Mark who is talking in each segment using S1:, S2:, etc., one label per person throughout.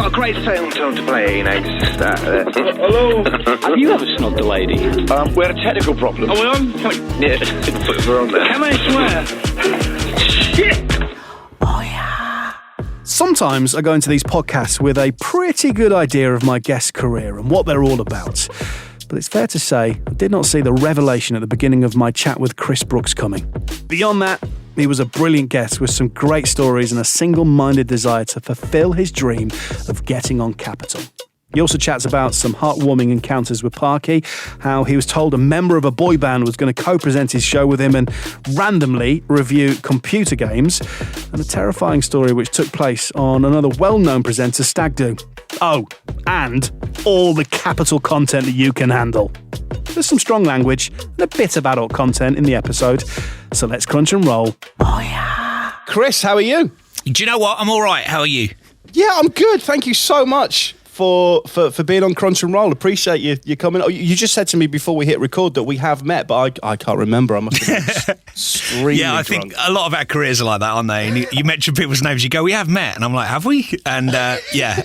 S1: got a great tone to play, you know. Just,
S2: Hello?
S3: Have you ever snogged a lady?
S2: We had a technical problem.
S1: Are we on?
S2: Yeah, we're on there.
S1: Can I swear? Shit!
S4: Sometimes I go into these podcasts with a pretty good idea of my guest's career and what they're all about. But it's fair to say I did not see the revelation at the beginning of my chat with Chris Brooks coming. Beyond that, he was a brilliant guest with some great stories and a single-minded desire to fulfill his dream of getting on Capitol. He also chats about some heartwarming encounters with Parky, how he was told a member of a boy band was going to co-present his show with him and randomly review computer games, and a terrifying story which took place on another well-known presenter, stag-do. Oh, and all the Capitol content that you can handle. There's some strong language and a bit of adult content in the episode, so let's crunch and roll. Chris, how are you?
S5: Do you know what? I'm all right. How are you?
S4: Yeah, I'm good. Thank you so much for being on Crunch and Roll. Appreciate you coming. Oh, you just said to me before we hit record that we have met, but I can't remember. I must have been extremely
S5: Yeah, I
S4: drunk.
S5: think a lot of our careers are like that, aren't they? And you mention people's names, you go, we have met. And I'm like, have we? And yeah.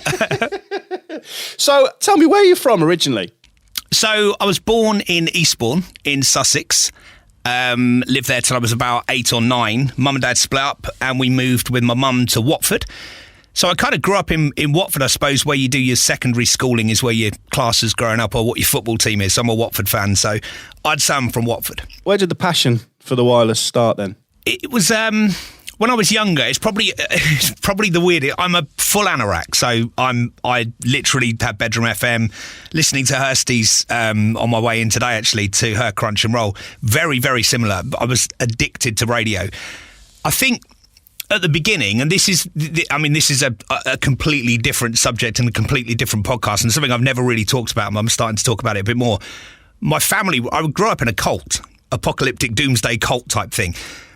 S4: So tell me, where are you from originally?
S5: So I was born in Eastbourne in Sussex. Lived there till I was about 8 or 9. Mum and Dad split up and we moved with my mum to Watford. So I kind of grew up in Watford, I suppose, where you do your secondary schooling is where your class is growing up or what your football team is. So I'm a Watford fan, so I'd say I'm from Watford.
S4: Where did the passion for the wireless start then?
S5: It was when I was younger. It's probably the weirdest. I'm a full anorak, so I literally had Bedroom FM, listening to Hursty's on my way in today actually to her Crunch and Roll. Very, very similar. I was addicted to radio. I think at the beginning, and this is a completely different subject and a completely different podcast and something I've never really talked about, and I'm starting to talk about it a bit more. My family, I grew up in a cult, apocalyptic doomsday cult type thing,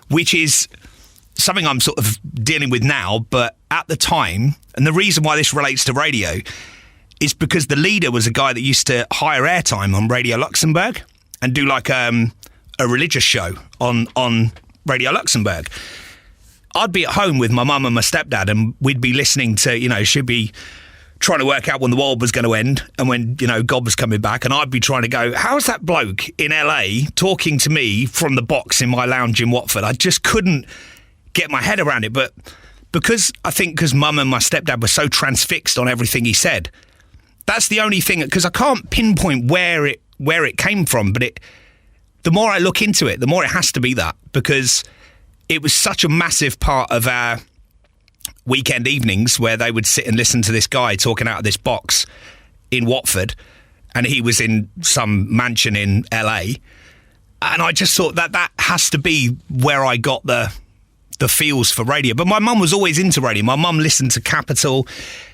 S5: which is something I'm sort of dealing with now, but at the time, and the reason why this relates to radio is because the leader was a guy that used to hire airtime on Radio Luxembourg and do like a religious show on Radio Luxembourg. I'd be at home with my mum and my stepdad and we'd be listening to, she'd be trying to work out when the world was going to end and when, God was coming back, and I'd be trying to go, how's that bloke in LA talking to me from the box in my lounge in Watford? I just couldn't get my head around it. But because mum and my stepdad were so transfixed on everything he said, that's the only thing, because I can't pinpoint where it came from, but the more I look into it, the more it has to be that, because it was such a massive part of our weekend evenings where they would sit and listen to this guy talking out of this box in Watford, and he was in some mansion in LA. And I just thought that has to be where I got the feels for radio. But my mum was always into radio. My mum listened to Capitol.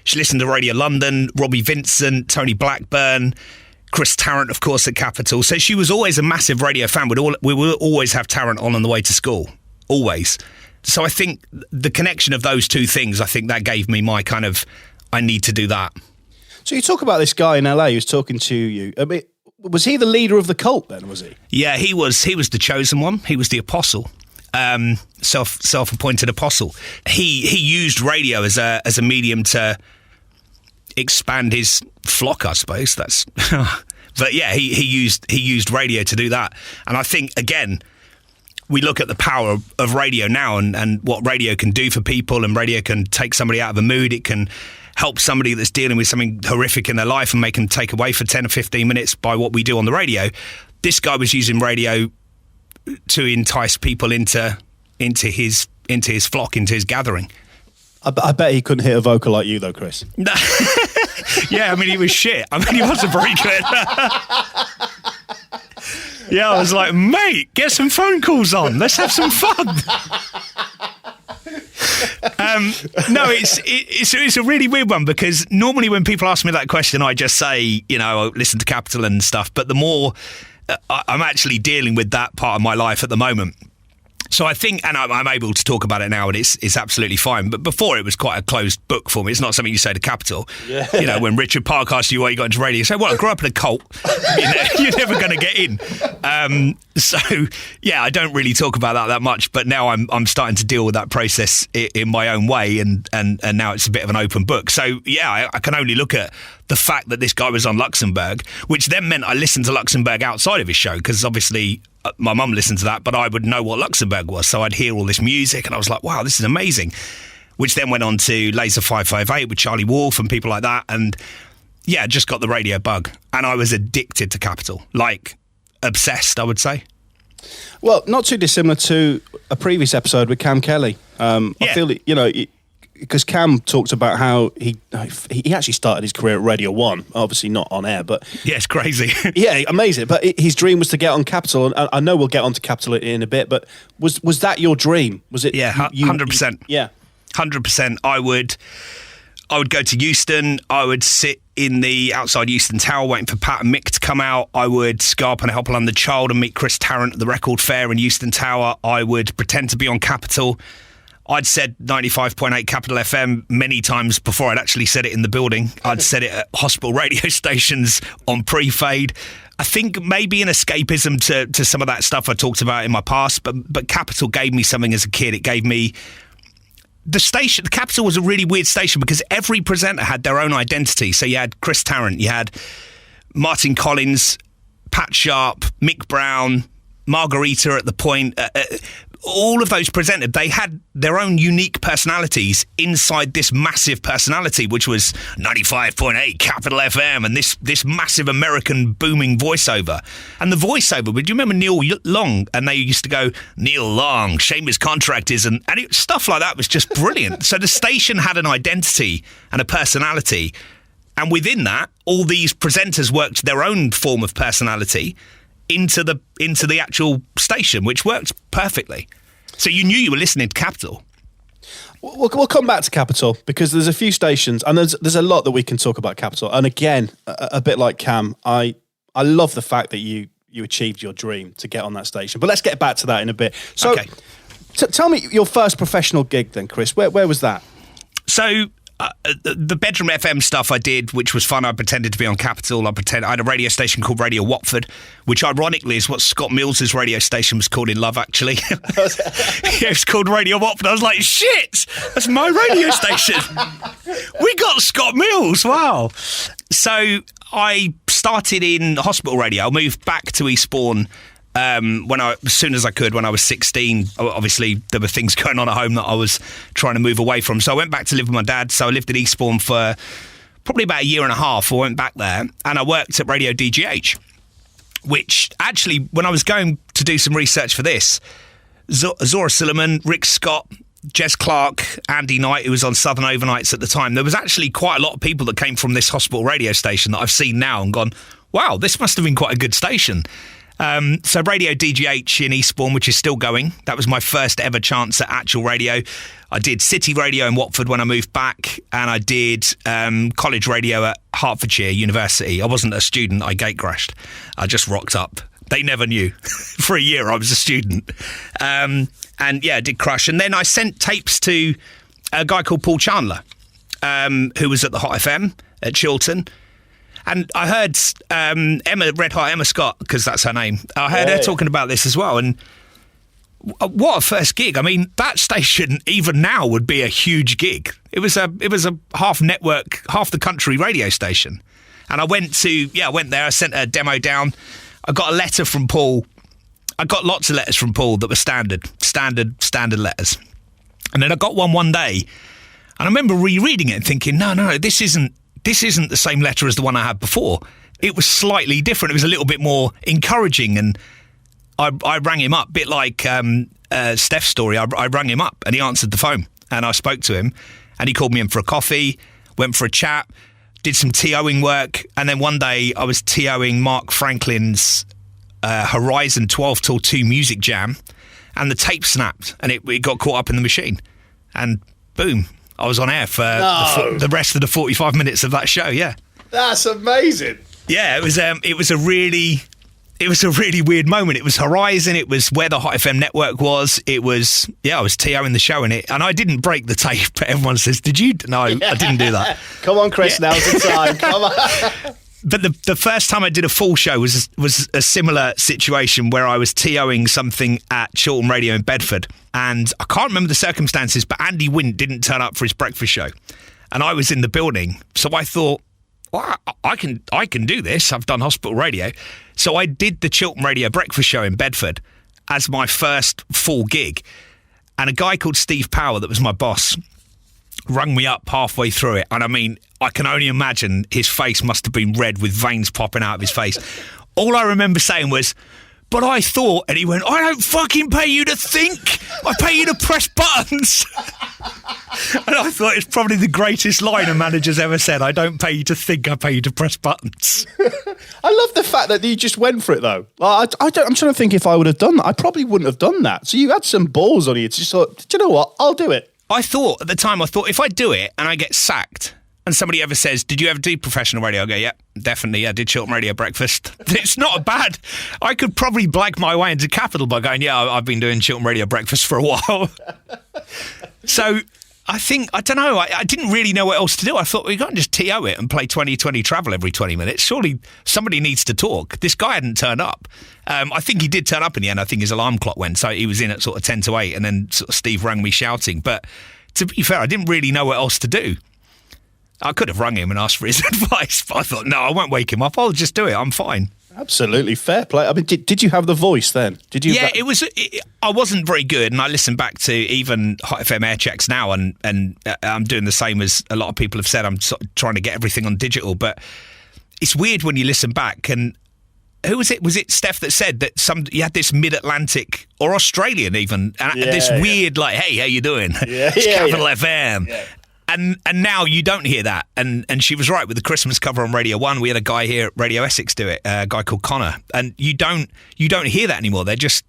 S5: She listened to Radio London, Robbie Vincent, Tony Blackburn, Chris Tarrant, of course, at Capitol. So she was always a massive radio fan. We would always have Tarrant on the way to school. Always. So I think the connection of those two things, I think that gave me my kind of, I need to do that.
S4: So you talk about this guy in LA who's talking to you. I mean, was he the leader of the cult then, was he?
S5: Yeah, he was the chosen one. He was the apostle. Self-appointed apostle. He used radio as a medium to expand his flock, I suppose. That's but yeah, he used radio to do that. And I think, again, we look at the power of radio now and what radio can do for people, and radio can take somebody out of a mood. It can help somebody that's dealing with something horrific in their life and make them take away for 10 or 15 minutes by what we do on the radio. This guy was using radio to entice people into his flock, into his gathering.
S4: I bet he couldn't hit a vocal like you though, Chris.
S5: Yeah, I mean, he was shit. I mean, he wasn't very good. Yeah, I was like, mate, get some phone calls on. Let's have some fun. No, it's a really weird one, because normally when people ask me that question, I just say, listen to Capitol and stuff. But the more I'm actually dealing with that part of my life at the moment, So I think, and I'm able to talk about it now, and it's absolutely fine. But before, it was quite a closed book for me. It's not something you say to Capital. Yeah. You know, when Richard Park asked you why you got into radio, you say, well, I grew up in a cult. You're never going to get in. So, yeah, I don't really talk about that much. But now I'm starting to deal with that process in my own way, and now it's a bit of an open book. So, yeah, I can only look at the fact that this guy was on Luxembourg, which then meant I listened to Luxembourg outside of his show, because obviously my mum listened to that, but I would know what Luxembourg was. So I'd hear all this music and I was like, wow, this is amazing. Which then went on to Laser 558 with Charlie Wolf and people like that. And yeah, just got the radio bug. And I was addicted to Capital, like obsessed, I would say.
S4: Well, not too dissimilar to a previous episode with Cam Kelly. I feel, you know, because Cam talked about how he actually started his career at Radio 1, obviously not on air, but...
S5: Yeah, it's crazy.
S4: Yeah, amazing. But his dream was to get on Capital, and I know we'll get on to Capital in a bit, but was that your dream? Was it?
S5: Yeah, 100%.
S4: Yeah.
S5: 100%. I would go to Euston. I would sit in the outside Euston Tower waiting for Pat and Mick to come out. I would go up on a Help a London Child and meet Chris Tarrant at the Record Fair in Euston Tower. I would pretend to be on Capital. I'd said 95.8 Capital FM many times before I'd actually said it in the building. I'd said it at hospital radio stations on pre-fade. I think maybe an escapism to some of that stuff I talked about in my past, but Capital gave me something as a kid. It gave me... The station, the Capital was a really weird station because every presenter had their own identity. So you had Chris Tarrant, you had Martin Collins, Pat Sharp, Mick Brown, Margarita at the point... all of those presenters, they had their own unique personalities inside this massive personality, which was 95.8 Capital FM and this massive American booming voiceover. And the voiceover, do you remember Neil Long? And they used to go, Neil Long, shame his contract is, and stuff like that was just brilliant. So the station had an identity and a personality. And within that, all these presenters worked their own form of personality into the actual station, which worked perfectly. So you knew you were listening to Capital.
S4: We'll come back to Capital because there's a few stations and there's a lot that we can talk about Capital. And again, a bit like Cam, I love the fact that you achieved your dream to get on that station. But let's get back to that in a bit. So
S5: okay.
S4: Tell me your first professional gig then, Chris. Where was that?
S5: So... the Bedroom FM stuff I did, which was fun. I pretended to be on Capital. I had a radio station called Radio Watford, which ironically is what Scott Mills's radio station was called in Love, actually. Yeah, it's called Radio Watford. I was like, shit, that's my radio station. We got Scott Mills, wow. So I started in hospital radio. I moved back to Eastbourne as soon as I could, when I was 16. Obviously, there were things going on at home that I was trying to move away from. So I went back to live with my dad. So I lived in Eastbourne for probably about a year and a half. I went back there and I worked at Radio DGH, which actually, when I was going to do some research for this, Zora Silliman, Rick Scott, Jez Clark, Andy Knight, who was on Southern Overnights at the time, there was actually quite a lot of people that came from this hospital radio station that I've seen now and gone, wow, this must have been quite a good station. So Radio DGH in Eastbourne, which is still going. That was my first ever chance at actual radio. I did City Radio in Watford when I moved back, and I did college radio at Hertfordshire University. I wasn't a student, I gate crashed. I just rocked up. They never knew. For a year I was a student. And yeah, I did crush. And then I sent tapes to a guy called Paul Chandler, who was at the Hot FM at Chiltern. And I heard Red Hot Emma Scott, because that's her name. I heard her talking about this as well. And what a first gig. I mean, that station, even now, would be a huge gig. It was a half network, half the country radio station. And I went there. I sent a demo down. I got a letter from Paul. I got lots of letters from Paul that were standard letters. And then I got one day. And I remember rereading it and thinking, no, this isn't the same letter as the one I had before. It was slightly different. It was a little bit more encouraging. And I rang him up, a bit like Steph's story. I rang him up and he answered the phone. And I spoke to him and he called me in for a coffee, went for a chat, did some TOing work. And then one day I was TOing Mark Franklin's Horizon 12 till 2 music jam, and the tape snapped and it got caught up in the machine. And boom, I was on air for the rest of the 45 minutes of that show, yeah.
S4: That's amazing.
S5: Yeah, it was a really a really weird moment. It was Horizon. It was where the Hot FM network was. It was, I was TOing the show in it. And I didn't break the tape, but everyone says, did you? No, I didn't do that.
S4: Come on, Chris, now's the time. Come on.
S5: But the first time I did a full show was a similar situation where I was TOing something at Chiltern Radio in Bedford. And I can't remember the circumstances, but Andy Wint didn't turn up for his breakfast show. And I was in the building. So I thought, well, I can do this. I've done hospital radio. So I did the Chiltern Radio breakfast show in Bedford as my first full gig. And a guy called Steve Power, that was my boss, rung me up halfway through it. And I mean, I can only imagine his face must have been red with veins popping out of his face. All I remember saying was, but I thought, and he went, I don't fucking pay you to think. I pay you to press buttons. And I thought it's probably the greatest line a manager's ever said. I don't pay you to think, I pay you to press buttons.
S4: I love the fact that you just went for it, though. I'm trying to think if I would have done that. I probably wouldn't have done that. So you had some balls on you. It's just thought, do you know what? I'll do it.
S5: I thought, at the time, if I do it and I get sacked, and somebody ever says, did you ever do professional radio? I go, yeah, definitely. I did Chiltern Radio breakfast. It's not a bad. I could probably blag my way into capital by going, yeah, I've been doing Chiltern Radio breakfast for a while. So I don't know, I didn't really know what else to do. I thought, we can't just TO it and play 2020 travel every 20 minutes. Surely somebody needs to talk. This guy hadn't turned up. I think he did turn up in the end. I think his alarm clock went. So he was in at sort of 10 to 8 and then sort of Steve rang me shouting. But to be fair, I didn't really know what else to do. I could have rung him and asked for his advice, but I thought, no, I won't wake him up. I'll just do it. I'm fine.
S4: Absolutely fair play. I mean, did you have the voice then? Did you?
S5: Yeah, I wasn't very good, and I listen back to even Hot FM air checks now, and I'm doing the same as a lot of people have said. I'm sort of trying to get everything on digital, but it's weird when you listen back. And who was it? Was it Steph that said that you had this Mid-Atlantic or Australian even, and this weird like, hey, how you doing? It's Capital FM. Yeah. And now you don't hear that. And she was right with the Christmas cover on Radio 1. We had a guy here at Radio Essex do it, a guy called Connor. And you don't hear that anymore. They're just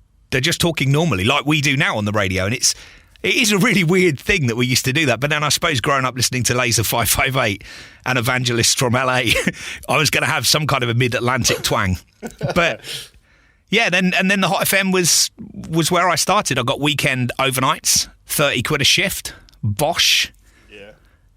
S5: talking normally, like we do now on the radio. And it is a really weird thing that we used to do that. But then I suppose growing up listening to Laser 558 and Evangelists from LA, I was going to have some kind of a Mid-Atlantic twang. But yeah, then the Hot FM was where I started. I got weekend overnights, 30 quid a shift, Bosch.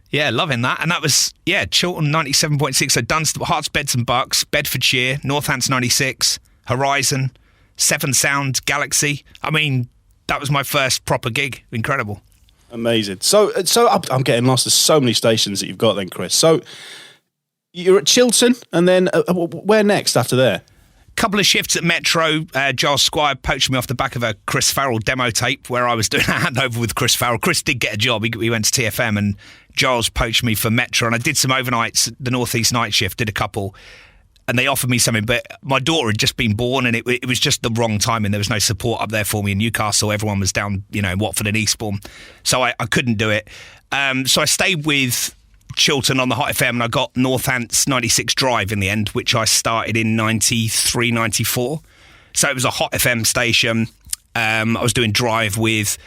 S5: Yeah, loving that. And that was, Chiltern 97.6, so Dunstable, Hearts, Beds and Bucks, Bedfordshire, Northants 96, Horizon, Seven Sound, Galaxy. I mean, that was my first proper gig. Incredible.
S4: Amazing. So I'm getting lost. There's so many stations that you've got then, Chris. So you're at Chiltern, and then where next after there?
S5: Couple of shifts at Metro. Giles Squire poached me off the back of a Chris Farrell demo tape where I was doing a handover with Chris Farrell. Chris did get a job. He went to TFM, and Giles poached me for Metro. And I did some overnights, the North East night shift, did a couple. And they offered me something, but my daughter had just been born, and it was just the wrong timing. There was no support up there for me in Newcastle. Everyone was down, in Watford and Eastbourne. So I couldn't do it. So I stayed with Chiltern on the Hot FM, and I got Northants 96 Drive in the end, which I started in 93, 94. So it was a Hot FM station. I was doing Drive with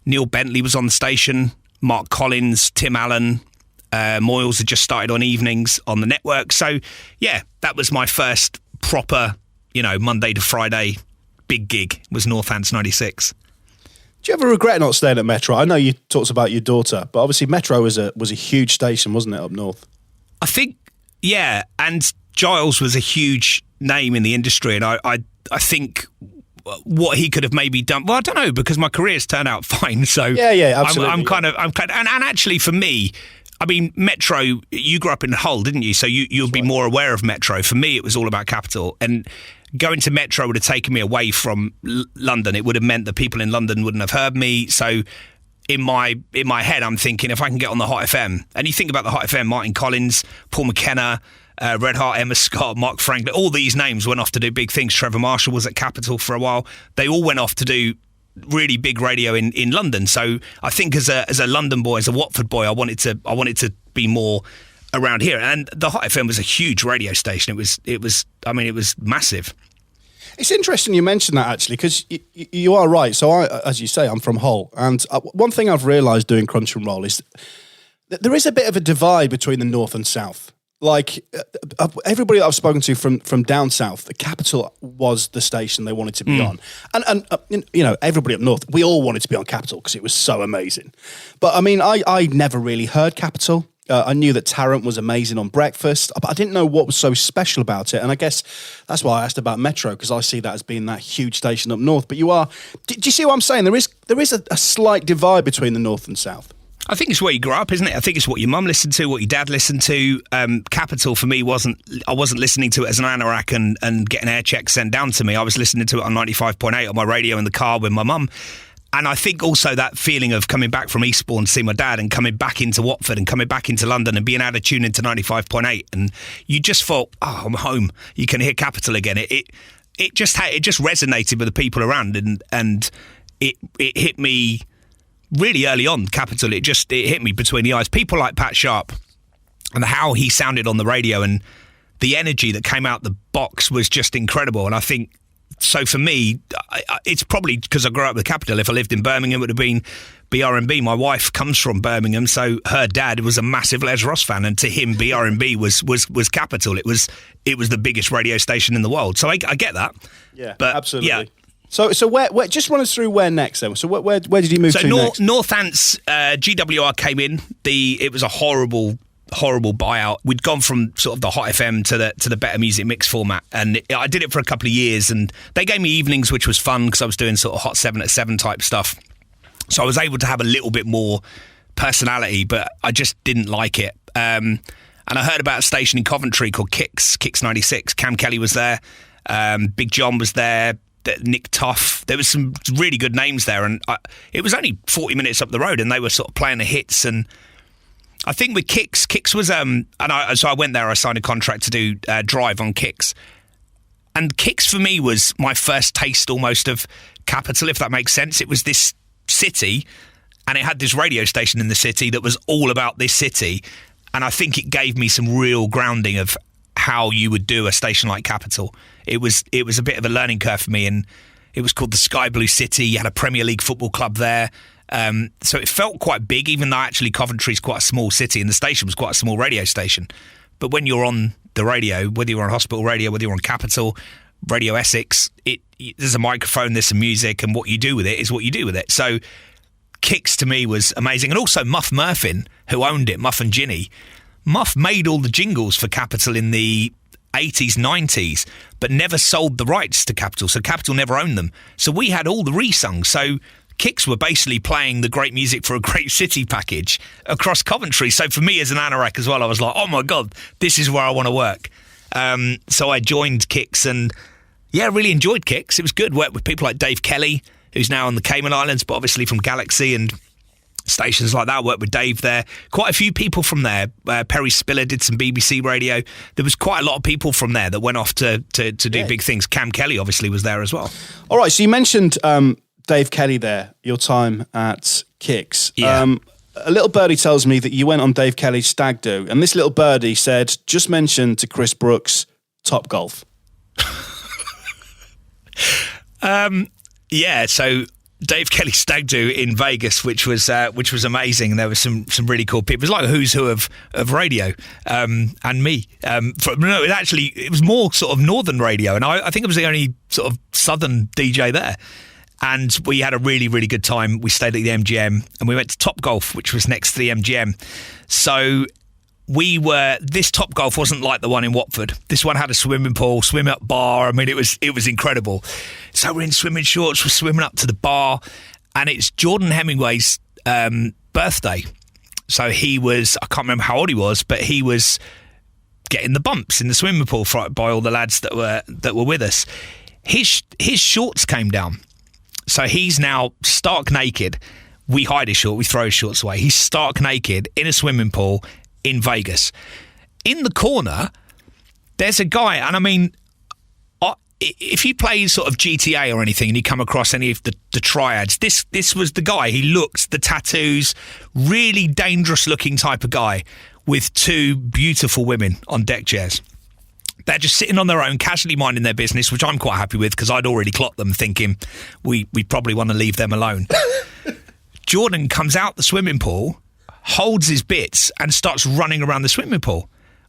S5: Neil Bentley was on the station, Mark Collins, Tim Allen, Moyles had just started on evenings on the network. So yeah, that was my first proper, Monday to Friday big gig, was Northants 96.
S4: Do you ever regret not staying at Metro? I know you talked about your daughter, but obviously Metro was a huge station, wasn't it, up north?
S5: I think, yeah, and Giles was a huge name in the industry, and I think what he could have maybe done. Well, I don't know, because my career's turned out fine. So
S4: yeah, absolutely.
S5: I'm kind of, and actually for me, I mean, Metro. You grew up in Hull, didn't you? So you'll be more aware of Metro. For me, it was all about Capital, and going to Metro would have taken me away from London. It would have meant that people in London wouldn't have heard me. So in my head, I'm thinking, if I can get on the Hot FM, and you think about the Hot FM, Martin Collins, Paul McKenna, Red Heart, Emma Scott, Mark Franklin, all these names went off to do big things. Trevor Marshall was at Capital for a while. They all went off to do really big radio in London. So I think as a London boy, as a Watford boy, I wanted to be more around here. And the Hot FM was a huge radio station. It was massive.
S4: It's interesting you mentioned that, actually, because you are right. So as you say, I'm from Hull, and one thing I've realised doing Crunch and Roll is that there is a bit of a divide between the north and south. like everybody that I've spoken to from down south, the Capital was the station they wanted to be on, and you know, everybody up north, we all wanted to be on Capital because it was so amazing. But I mean, I never really heard Capital. I knew that Tarrant was amazing on breakfast, but I didn't know what was so special about it. And I guess that's why I asked about Metro, because I see that as being that huge station up north. But you are, do you see what I'm saying? There is a slight divide between the north and south.
S5: I think it's where you grew up, isn't it? I think it's what your mum listened to, what your dad listened to. Capital for me I wasn't listening to it as an anorak and getting air checks sent down to me. I was listening to it on 95.8 on my radio in the car with my mum. And I think also that feeling of coming back from Eastbourne to see my dad and coming back into Watford and coming back into London and being able to tune into 95.8, and you just thought, oh, I'm home. You can hear Capital again. It just resonated with the people around, and it hit me really early on. Capital, it hit me between the eyes. People like Pat Sharp and how he sounded on the radio and the energy that came out the box was just incredible. And I think, so for me, it's probably because I grew up with Capital. If I lived in Birmingham, it would have been BR&B. My wife comes from Birmingham, so her dad was a massive Les Ross fan, and to him, BR&B was Capital. It was the biggest radio station in the world. So I get that.
S4: Yeah,
S5: but,
S4: absolutely.
S5: Yeah.
S4: So where just run us through where next then. So where did you move to next?
S5: Northants, GWR came in. It was a horrible buyout. We'd gone from sort of the Hot FM to the Better Music Mix format, and I did it for a couple of years, and they gave me evenings, which was fun because I was doing sort of Hot 7 at 7 type stuff. So I was able to have a little bit more personality, but I just didn't like it. And I heard about a station in Coventry called Kicks 96. Cam Kelly was there. Big John was there. Nick Tuff. There was some really good names there, and it was only 40 minutes up the road, and they were sort of playing the hits. And I think with Kicks was so I went there. I signed a contract to do Drive on Kicks, and Kicks for me was my first taste almost of Capital, if that makes sense. It was this city, and it had this radio station in the city that was all about this city, and I think it gave me some real grounding of how you would do a station like Capital. It was a bit of a learning curve for me, and it was called the Sky Blue City. You had a Premier League football club there. So it felt quite big, even though actually Coventry's quite a small city and the station was quite a small radio station. But when you're on the radio, whether you're on Hospital Radio, whether you're on Capital, Radio Essex, there's a microphone, there's some music, and what you do with it is what you do with it. So Kicks to me was amazing. And also Muff Murphin, who owned it, Muff and Ginny. Muff made all the jingles for Capital in the 80s, 90s, but never sold the rights to Capital. So Capital never owned them. So we had all the resung. So Kicks were basically playing the great music for a great city package across Coventry. So for me as an anorak as well, I was like, oh my God, this is where I want to work. So I joined Kicks and really enjoyed Kicks. It was good. Worked with people like Dave Kelly, who's now on the Cayman Islands, but obviously from Galaxy and stations like that. I worked with Dave there. Quite a few people from there. Perry Spiller did some BBC radio. There was quite a lot of people from there that went off to do big things. Cam Kelly obviously was there as well. All
S4: right, so you mentioned Dave Kelly there, your time at Kicks.
S5: Yeah.
S4: A little birdie tells me that you went on Dave Kelly's stag-do, and this little birdie said, just mention to Chris Brooks, Top Golf.
S5: So Dave Kelly's stag-do in Vegas, which was amazing. And there was some really cool people. It was like a who's who of radio, and me. It was more sort of northern radio, and I think I was the only sort of southern DJ there. And we had a really, really good time. We stayed at the MGM, and we went to Top Golf, which was next to the MGM. So this Top Golf wasn't like the one in Watford. This one had a swimming pool, swim-up bar. I mean, it was incredible. So we're in swimming shorts, we're swimming up to the bar, and it's Jordan Hemingway's birthday. So he was, I can't remember how old he was, but he was getting the bumps in the swimming pool by all the lads that were with us. His shorts came down. So he's now stark naked. We hide his shorts, we throw his shorts away. He's stark naked in a swimming pool in Vegas. In the corner, there's a guy, and I mean, if you play sort of GTA or anything and you come across any of the triads, this was the guy. He looked, the tattoos, really dangerous looking type of guy with two beautiful women on deck chairs. They're just sitting on their own, casually minding their business, which I'm quite happy with because I'd already clocked them thinking we probably want to leave them alone. Jordan comes out the swimming pool, holds his bits and starts running around the swimming pool.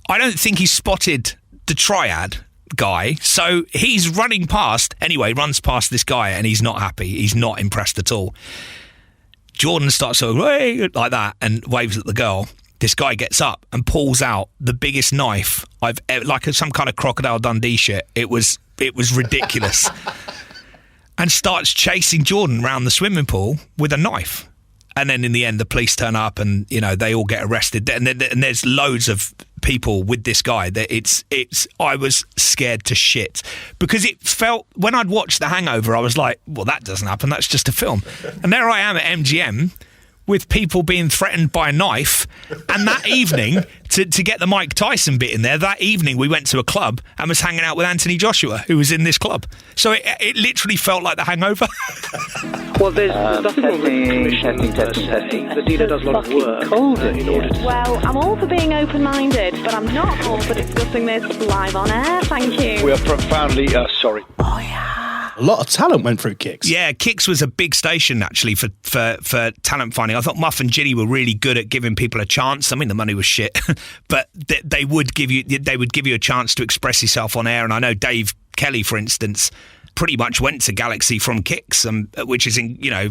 S5: I don't think he spotted the triad guy, so he's running past. Anyway, runs past this guy, and he's not happy. He's not impressed at all. Jordan starts sort of like that and waves at the girl. This guy gets up and pulls out the biggest knife I've ever, like some kind of Crocodile Dundee shit. It was ridiculous. And starts chasing Jordan around the swimming pool with a knife. And then in the end, the police turn up and, you know, they all get arrested. And there's loads of people with this guy that I was scared to shit because it felt, when I'd watched The Hangover, I was like, well, that doesn't happen. That's just a film. And there I am at MGM with people being threatened by a knife. And that evening, to get the Mike Tyson bit in there, that evening we went to a club and was hanging out with Anthony Joshua, who was in this club. So it literally felt like The Hangover.
S3: Well, there's nothing wrong with testing. The dealer does a lot of work in order to...
S6: Well, I'm all for being open-minded, but I'm not all for discussing this live on air, thank you.
S2: We are profoundly sorry.
S6: Oh, yeah.
S4: A lot of talent went through Kicks.
S5: Yeah, Kicks was a big station actually for talent finding. I thought Muff and Ginny were really good at giving people a chance. I mean, the money was shit, but they would give you a chance to express yourself on air. And I know Dave Kelly, for instance, pretty much went to Galaxy from Kicks, which is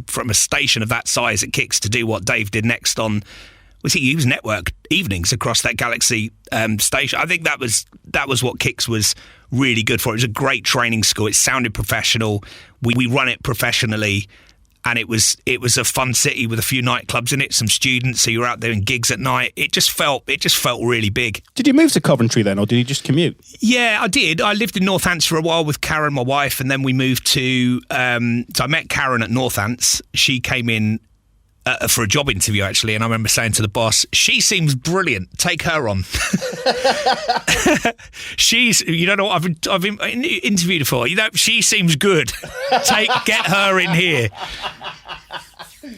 S5: from a station of that size at Kicks to do what Dave did next on. He was network evenings across that Galaxy station. I think that was what Kicks was really good for. It was a great training school. It sounded professional. We run it professionally, and it was a fun city with a few nightclubs in it, some students, so you were out doing gigs at night. It just felt really big.
S4: Did you move to Coventry then, or did you just commute?
S5: Yeah, I did. I lived in Northants for a while with Karen, my wife, and then we moved to... so I met Karen at Northants. She came in for a job interview, actually, and I remember saying to the boss, she seems brilliant, take her on. You don't know what I've been interviewed her for, she seems good, get her in here.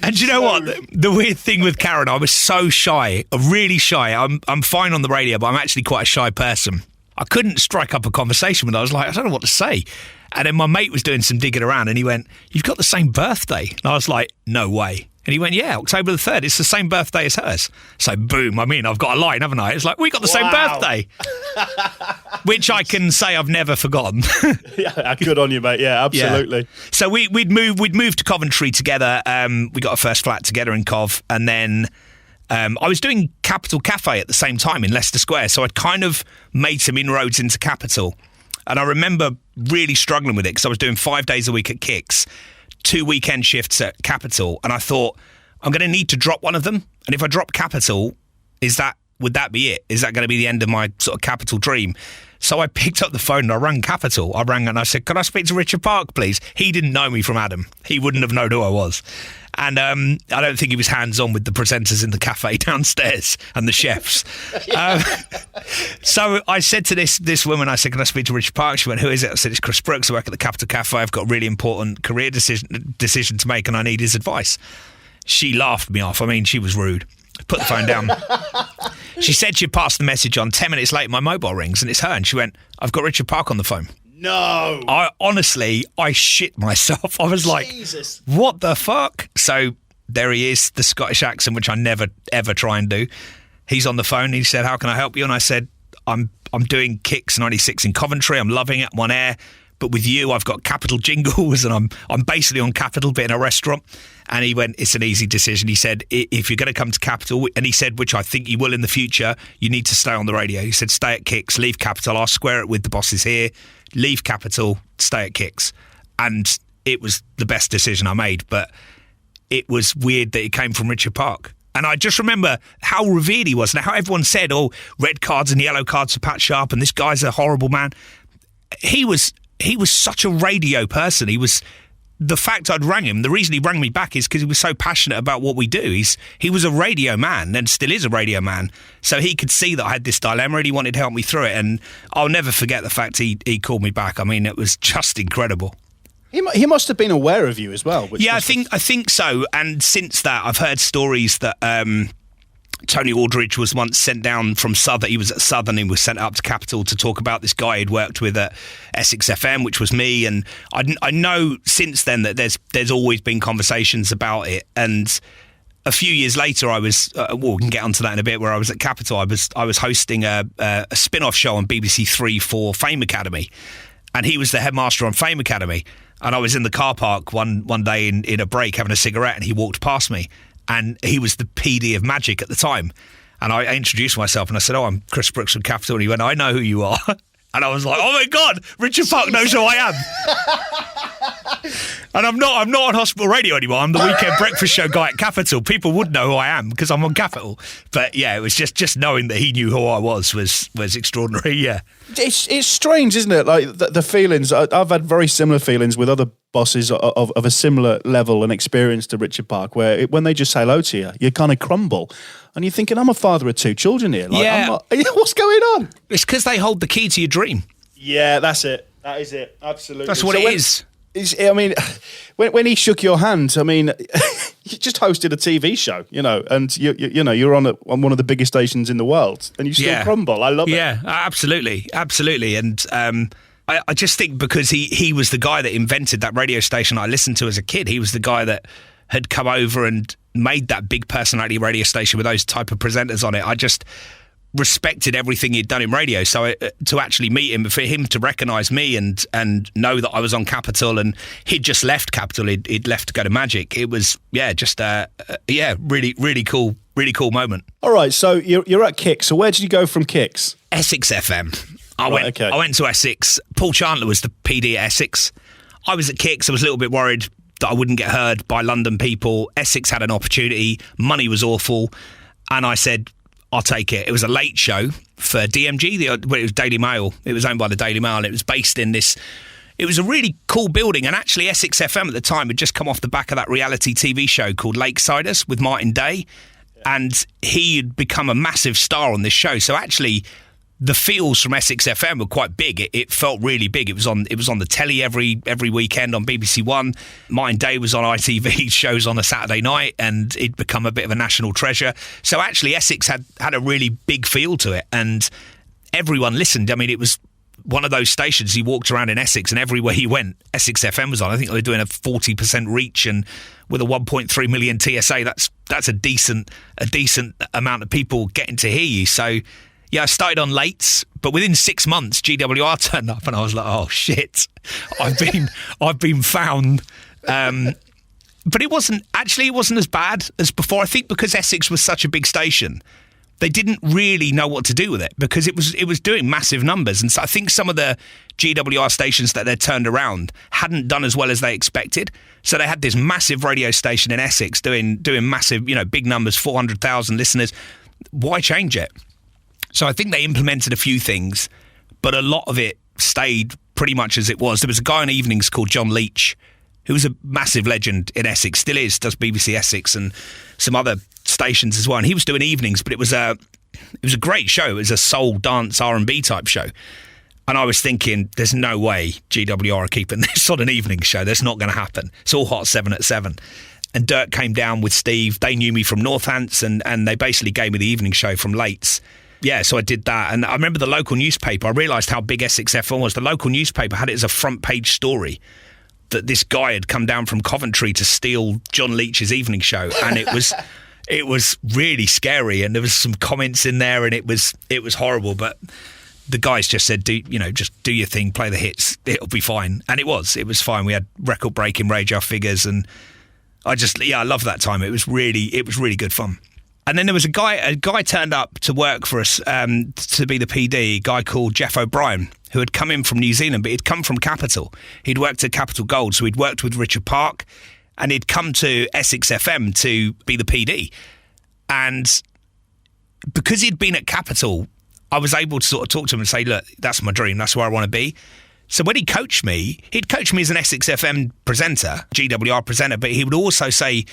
S5: And you know what, the weird thing with Karen, I was so shy, really shy. I'm fine on the radio, but I'm actually quite a shy person. I couldn't strike up a conversation with her. I was like, I don't know what to say. And then my mate was doing some digging around and he went, you've got the same birthday. And I was like, no way. And he went, yeah, October the 3rd. It's the same birthday as hers. So boom, I've got a line, haven't I? It's like, we got the same birthday. Which I can say I've never forgotten.
S4: Yeah, good on you, mate. Yeah, absolutely.
S5: Yeah. So we'd moved to Coventry together. We got our first flat together in Cov. And then I was doing Capital Cafe at the same time in Leicester Square. So I'd kind of made some inroads into Capital. And I remember really struggling with it because I was doing 5 days a week at Kicks, 2 weekend shifts at Capital, and I thought, I'm going to need to drop one of them. And if I drop Capital, would that be it? Is that going to be the end of my sort of Capital dream? So I picked up the phone and I rang Capital. I rang and I said, can I speak to Richard Park, please? He didn't know me from Adam. He wouldn't have known who I was. And I don't think he was hands-on with the presenters in the cafe downstairs and the chefs. So I said to this woman, I said, can I speak to Richard Park? She went, who is it? I said, it's Chris Brooks. I work at the Capital Cafe. I've got a really important career decision to make and I need his advice. She laughed me off. I mean, she was rude. Put the phone down. She said she'd passed the message on. 10 minutes later, my mobile rings and it's her. And she went, I've got Richard Park on the phone.
S4: No.
S5: I shit myself. I was like, Jesus. What the fuck? So there he is, the Scottish accent, which I never, ever try and do. He's on the phone. He said, how can I help you? And I said, I'm doing Kicks 96 in Coventry. I'm loving it. I'm on air. But with you, I've got Capital jingles and I'm basically on Capital, but in a restaurant. And he went, it's an easy decision. He said, if you're going to come to Capital, and he said, which I think you will in the future, you need to stay on the radio. He said, stay at Kicks, leave Capital. I'll square it with the bosses here. Leave Capital, stay at Kicks. And it was the best decision I made. But it was weird that it came from Richard Park. And I just remember how revered he was and how everyone said, oh, red cards and yellow cards for Pat Sharp and this guy's a horrible man. He was such a radio person. The fact I'd rang him, the reason he rang me back is because he was so passionate about what we do. He was a radio man and still is a radio man. So he could see that I had this dilemma and he wanted to help me through it. And I'll never forget the fact he called me back. I mean, it was just incredible.
S4: He must have been aware of you as well.
S5: Yeah, I think so. And since that, I've heard stories that Tony Aldridge was once sent down from Southern. He was at Southern and was sent up to Capital to talk about this guy he'd worked with at Essex FM, which was me. And I know since then that there's always been conversations about it. And a few years later, I was, we can get onto that in a bit, where I was at Capital. I was hosting a spin-off show on BBC Three for Fame Academy, and he was the headmaster on Fame Academy. And I was in the car park one day in a break having a cigarette, and he walked past me, and he was the PD of Magic at the time. And I introduced myself, and I said, I'm Chris Brooks from Capital. And he went, I know who you are. And I was like, oh my God, Richard Park knows who I am. And I'm not on hospital radio anymore. I'm the weekend breakfast show guy at Capital. People would know who I am because I'm on Capital. But yeah, it was just knowing that he knew who I was extraordinary. Yeah,
S4: it's strange, isn't it? Like the feelings. I've had very similar feelings with other bosses of a similar level and experience to Richard Park, where when they just say hello to you, you kind of crumble. And you're thinking, I'm a father of 2 children here. Like,
S5: yeah.
S4: What's going on?
S5: It's because they hold the key to your dream.
S4: Yeah, that's it. That is it. Absolutely.
S5: That's what it is.
S4: I mean, when he shook your hand, I mean, you just hosted a TV show, and you're on one of the biggest stations in the world, and you still crumble. I love it.
S5: Yeah, absolutely. And I just think because he was the guy that invented that radio station I listened to as a kid. He was the guy that had come over and made that big personality radio station with those type of presenters on it. I just respected everything he'd done in radio. So to actually meet him, for him to recognise me and know that I was on Capital, and he'd just left Capital, he'd left to go to Magic. It was really cool moment.
S4: All right, so you're at Kicks. So where did you go from Kicks?
S5: Essex FM. I went to Essex. Paul Chandler was the PD at Essex. I was at Kicks. I was a little bit worried that I wouldn't get heard by London people. Essex had an opportunity. Money was awful. And I said, I'll take it. It was a late show for DMG. It was Daily Mail. It was owned by the Daily Mail, and it was based in this... It was a really cool building, and actually Essex FM at the time had just come off the back of that reality TV show called Lakesiders with Martin Day, and he had become a massive star on this show. So actually... the feels from Essex FM were quite big. It felt really big. It was on the telly every weekend on BBC One. Martin Day was on ITV shows on a Saturday night, and it'd become a bit of a national treasure. So actually Essex had a really big feel to it, and everyone listened. I mean, it was one of those stations. He walked around in Essex, and everywhere he went, Essex FM was on. I think they were doing a 40% reach, and with a 1.3 million TSA, that's a decent amount of people getting to hear you. So. Yeah, I started on lates, but within 6 months, GWR turned up, and I was like, "Oh shit, I've been found." But it wasn't as bad as before. I think because Essex was such a big station, they didn't really know what to do with it because it was doing massive numbers, and so I think some of the GWR stations that they turned around hadn't done as well as they expected. So they had this massive radio station in Essex doing massive, big numbers, 400,000 listeners. Why change it? So I think they implemented a few things, but a lot of it stayed pretty much as it was. There was a guy on evenings called John Leach, who was a massive legend in Essex, still is, does BBC Essex and some other stations as well. And he was doing evenings, but it was a great show. It was a soul, dance, R&B type show. And I was thinking, there's no way GWR are keeping this on an evening show. That's not going to happen. It's all Hot 7 at 7. And Dirk came down with Steve. They knew me from Northants, and they basically gave me the evening show from Lates. Yeah, so I did that. And I remember the local newspaper, I realised how big Essex FM was. The local newspaper had it as a front page story that this guy had come down from Coventry to steal John Leach's evening show. And it was really scary. And there was some comments in there, and it was horrible. But the guys just said, just do your thing, play the hits, it'll be fine. And it was fine. We had record breaking radio figures, and I love that time. It was really good fun. And then there was a guy turned up to work for us to be the PD, a guy called Jeff O'Brien, who had come in from New Zealand, but he'd come from Capital. He'd worked at Capital Gold, so he'd worked with Richard Park, and he'd come to Essex FM to be the PD. And because he'd been at Capital, I was able to sort of talk to him and say, look, that's my dream, that's where I want to be. So when he'd coach me as an Essex FM presenter, GWR presenter, but he would also say,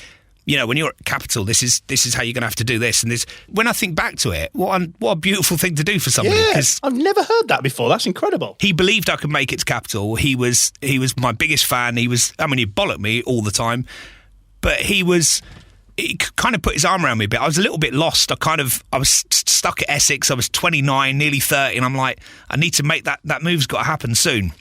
S5: when you're at Capital, this is how you're going to have to do this and this. When I think back to it, what a beautiful thing to do for somebody.
S4: Yeah, I've never heard that before. That's incredible.
S5: He believed I could make it to Capital. He was my biggest fan. He'd bollock me all the time, but he kind of put his arm around me a bit. I was a little bit lost. I was stuck at Essex. I was 29, nearly 30, and I'm like, I need to make that move's got to happen soon.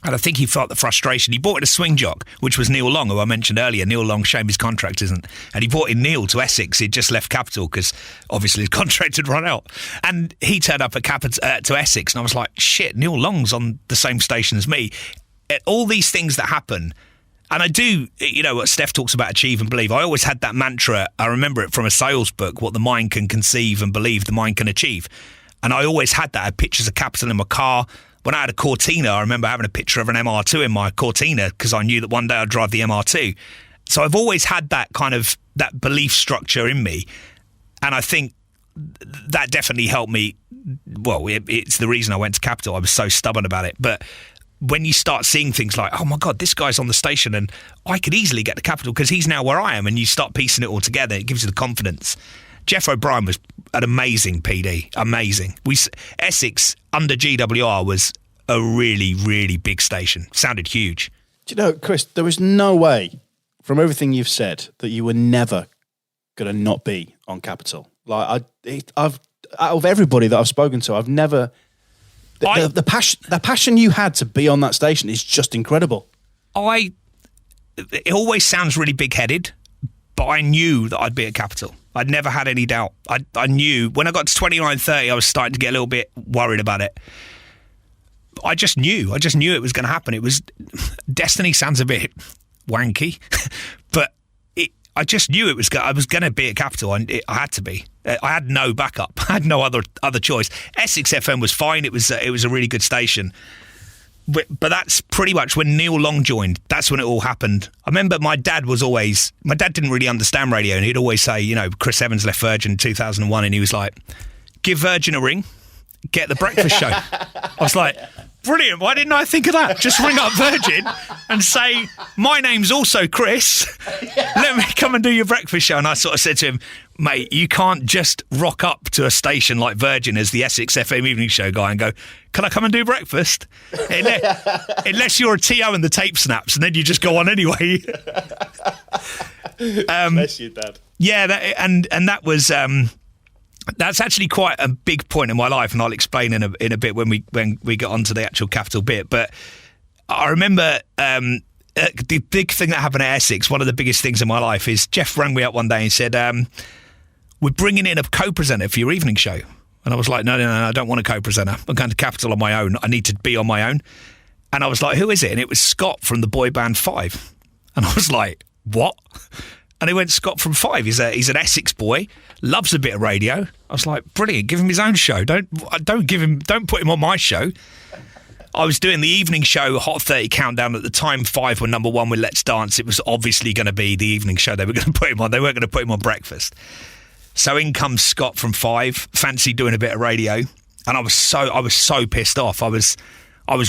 S5: And I think he felt the frustration. He brought in a swing jock, which was Neil Long, who I mentioned earlier. Neil Long, shame his contract isn't. And he brought in Neil to Essex. He'd just left Capital because obviously his contract had run out. And he turned up at to Essex, and I was like, shit, Neil Long's on the same station as me. All these things that happen, and I do, what Steph talks about, achieve and believe. I always had that mantra. I remember it from a sales book, what the mind can conceive and believe the mind can achieve. And I always had that. I had pictures of Capital in my car. When I had a Cortina, I remember having a picture of an MR2 in my Cortina because I knew that one day I'd drive the MR2. So I've always had that kind of that belief structure in me. And I think that definitely helped me. Well, it's the reason I went to Capital. I was so stubborn about it. But when you start seeing things like, oh my God, this guy's on the station and I could easily get to Capital because he's now where I am, and you start piecing it all together, it gives you the confidence. Jeff O'Brien was an amazing PD, amazing. Essex under GWR was a really, really big station. Sounded huge.
S4: Do you know, Chris, there was no way, from everything you've said, that you were never going to not be on Capital. Like I've out of everybody that I've spoken to, I've never. The passion you had to be on that station is just incredible.
S5: It always sounds really big-headed, but I knew that I'd be at Capital. I'd never had any doubt. I knew when I got to 29:30, I was starting to get a little bit worried about it. I just knew it was going to happen. It was destiny. Sounds a bit wanky, but I just knew I was going to be at Capital, and I had to be. I had no backup. I had no other choice. Essex FM was fine. It was a really good station. But that's pretty much when Neil Long joined. That's when it all happened. I remember my dad didn't really understand radio, and he'd always say, Chris Evans left Virgin in 2001, and he was like, give Virgin a ring, get the breakfast show. I was like, brilliant, why didn't I think of that? Just ring up Virgin and say, my name's also Chris, let me come and do your breakfast show. And I sort of said to him, mate, you can't just rock up to a station like Virgin as the Essex FM evening show guy and go, can I come and do breakfast? Unless you're a TO and the tape snaps, and then you just go on anyway.
S4: Bless you, Dad.
S5: Yeah, that was... that's actually quite a big point in my life, and I'll explain in a bit when we get onto the actual Capital bit. But I remember the big thing that happened at Essex, one of the biggest things in my life, is Jeff rang me up one day and said, we're bringing in a co-presenter for your evening show. And I was like, no, I don't want a co-presenter. I'm going to Capital on my own. I need to be on my own. And I was like, who is it? And it was Scott from the boy band 5. And I was like, what? And he went, Scott from 5. He's an Essex boy, loves a bit of radio. I was like, brilliant. Give him his own show. Don't put him on my show. I was doing the evening show, Hot 30 Countdown. At the time, 5 were number 1 with Let's Dance. It was obviously going to be the evening show they were going to put him on. They weren't going to put him on breakfast. So in comes Scott from 5, fancy doing a bit of radio, and I was so pissed off. I was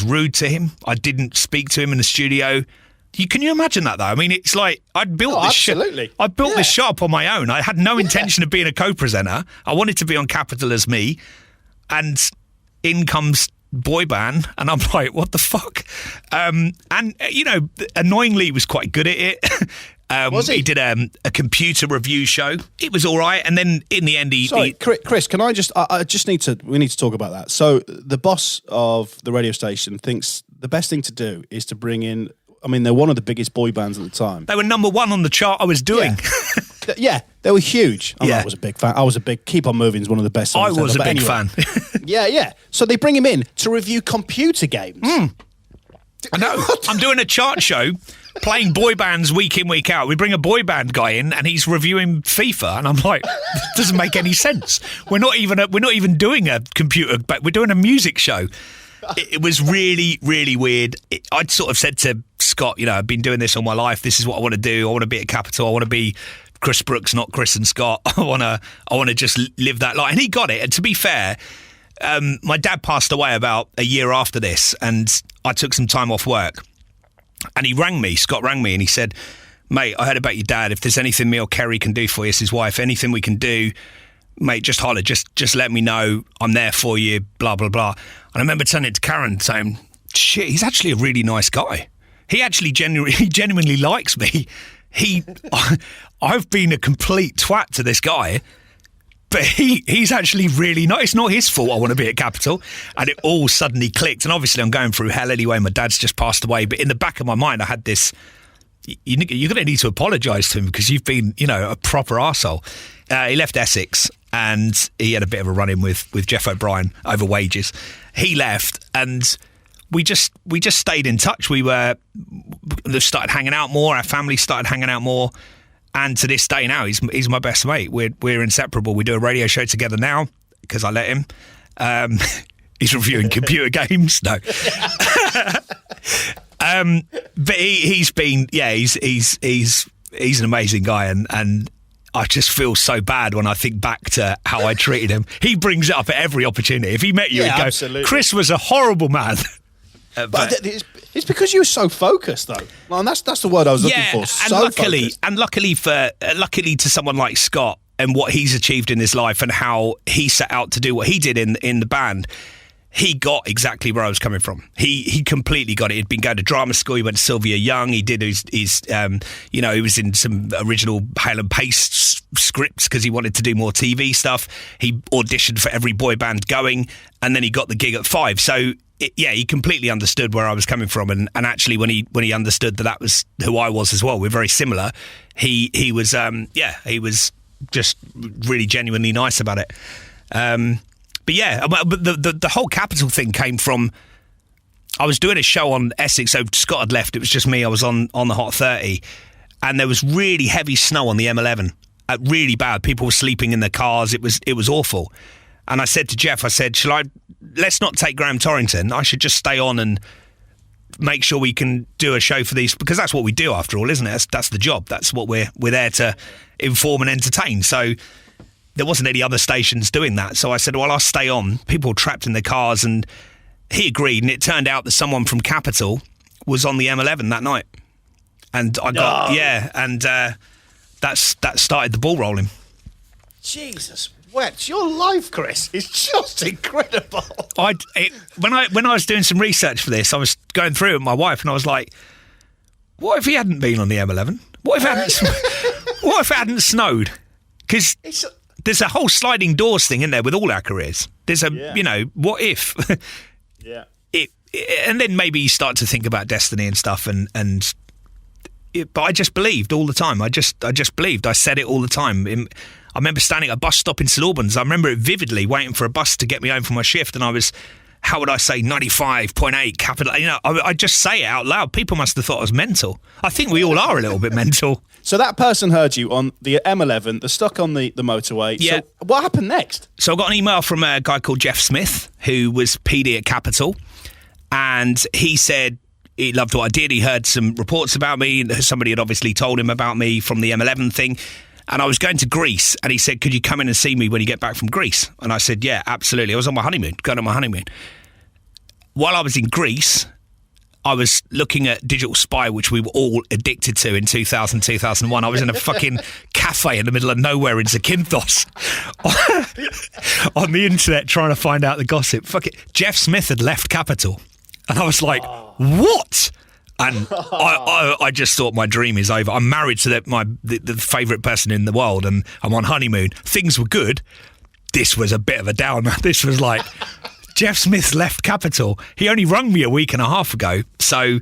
S5: rude to him. I didn't speak to him in the studio. Can you imagine that though? I mean, it's like I'd built this show up on my own. I had no intention of being a co-presenter. I wanted to be on Capital as me, and in comes boy band, and I'm like, what the fuck? And annoyingly, he was quite good at it. Was he? He did a computer review show. It was all right, and then in the end,
S4: Chris, can I just? We need to talk about that. So the boss of the radio station thinks the best thing to do is to bring in. I mean, they're one of the biggest boy bands at the time.
S5: They were number 1 on the chart I was doing.
S4: Yeah, they were huge. I was a big fan. Keep On Moving is one of the best songs
S5: I was a big fan.
S4: Yeah. So they bring him in to review computer games.
S5: I know. I'm doing a chart show, playing boy bands week in, week out. We bring a boy band guy in, and he's reviewing FIFA, and I'm like, this doesn't make any sense. We're not even doing a computer, but we're doing a music show. It was really, really weird. I'd sort of said to Scott, I've been doing this all my life. This is what I want to do. I want to be at Capital. I want to be Chris Brooks, not Chris and Scott. I want to just live that life. And he got it. And to be fair, my dad passed away about a year after this, and I took some time off work. And Scott rang me, and he said, mate, I heard about your dad. If there's anything me or Kerry can do for you, it's his wife, anything we can do, mate, just holler, just let me know. I'm there for you, blah, blah, blah. And I remember turning to Karen saying, shit, he's actually a really nice guy. He actually genuinely likes me. I've been a complete twat to this guy, But he's actually really not. It's not his fault I want to be at Capital. And it all suddenly clicked. And obviously I'm going through hell anyway. My dad's just passed away. But in the back of my mind, I had this, you're going to need to apologise to him because you've been, a proper arsehole. He left Essex and he had a bit of a run-in with Jeff O'Brien over wages. He left and we just stayed in touch. We started hanging out more. Our family started hanging out more. And to this day now, he's my best mate. We're inseparable. We do a radio show together now because I let him. He's reviewing computer games. No, but he's been he's an amazing guy, and I just feel so bad when I think back to how I treated him. He brings it up at every opportunity. If he met you, he'd go, absolutely. "Chris was a horrible man."
S4: But it's because you were so focused, though. Well, and that's the word I was looking for.
S5: Luckily to someone like Scott and what he's achieved in his life and how he set out to do what he did in the band, he got exactly where I was coming from. He completely got it. He'd been going to drama school. He went to Sylvia Young. He did his he was in some original Hale and Pace scripts because he wanted to do more TV stuff. He auditioned for every boy band going, and then he got the gig at 5. So. He completely understood where I was coming from, and actually when he understood that was who I was as well, we're very similar. He was just really genuinely nice about it. But the whole Capital thing came from, I was doing a show on Essex, so Scott had left. It was just me. I was on the Hot 30, and there was really heavy snow on the M11, really bad. People were sleeping in their cars. It was awful. And I said to Jeff, let's not take Graham Torrington. I should just stay on and make sure we can do a show for these, because that's what we do after all, isn't it? That's the job. That's what we're there to inform and entertain. So there wasn't any other stations doing that. So I said, well, I'll stay on. People were trapped in their cars, and he agreed. And it turned out that someone from Capital was on the M11 that night. And I got, that started the ball rolling.
S4: Jesus. Wet, your life, Chris, is just incredible.
S5: When I was doing some research for this, I was going through it with my wife, and I was like, "What if he hadn't been on the M11? What if it hadn't snowed? Because there's a whole sliding doors thing in there with all our careers. There's what if?
S4: Yeah.
S5: And then maybe you start to think about destiny and stuff, but I just believed all the time. I just believed. I said it all the time. I remember standing at a bus stop in St Albans. I remember it vividly, waiting for a bus to get me home from my shift, and I was, how would I say, 95.8 capital. I just say it out loud. People must have thought I was mental. I think we all are a little bit mental.
S4: So that person heard you on the M11, they're stuck on the motorway. Yeah. So what happened next?
S5: So I got an email from a guy called Jeff Smith, who was PD at Capital, and he said he loved what I did. He heard some reports about me. Somebody had obviously told him about me from the M11 thing. And I was going to Greece, and he said, could you come in and see me when you get back from Greece? And I said, yeah, absolutely. I was on my honeymoon, going on my honeymoon. While I was in Greece, I was looking at Digital Spy, which we were all addicted to in 2000, 2001. I was in a fucking cafe in the middle of nowhere in Zakynthos on the internet trying to find out the gossip. Fuck it. Jeff Smith had left Capital. And I was like, what? And I just thought my dream is over. I'm married to the favourite person in the world, and I'm on honeymoon. Things were good. This was a bit of a downer. This was like, Jeff Smith left Capital. He only rung me a week and a half ago. So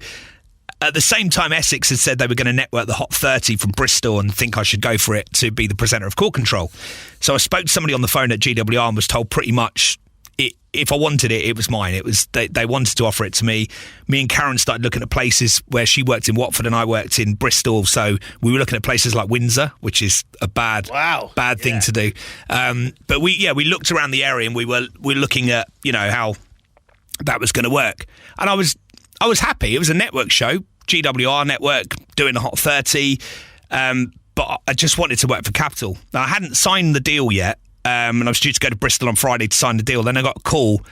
S5: at the same time, Essex had said they were going to network the Hot 30 from Bristol and think I should go for it to be the presenter of Core Control. So I spoke to somebody on the phone at GWR and was told pretty much if I wanted it, it was mine. It was they wanted to offer it to me. Me and Karen started looking at places where she worked in Watford and I worked in Bristol. So we were looking at places like Windsor, which is a bad thing to do. But we looked around the area and we were looking at how that was going to work. And I was happy. It was a network show, GWR network doing the Hot 30. But I just wanted to work for Capital. Now, I hadn't signed the deal yet. And I was due to go to Bristol on Friday to sign the deal. Then I got a call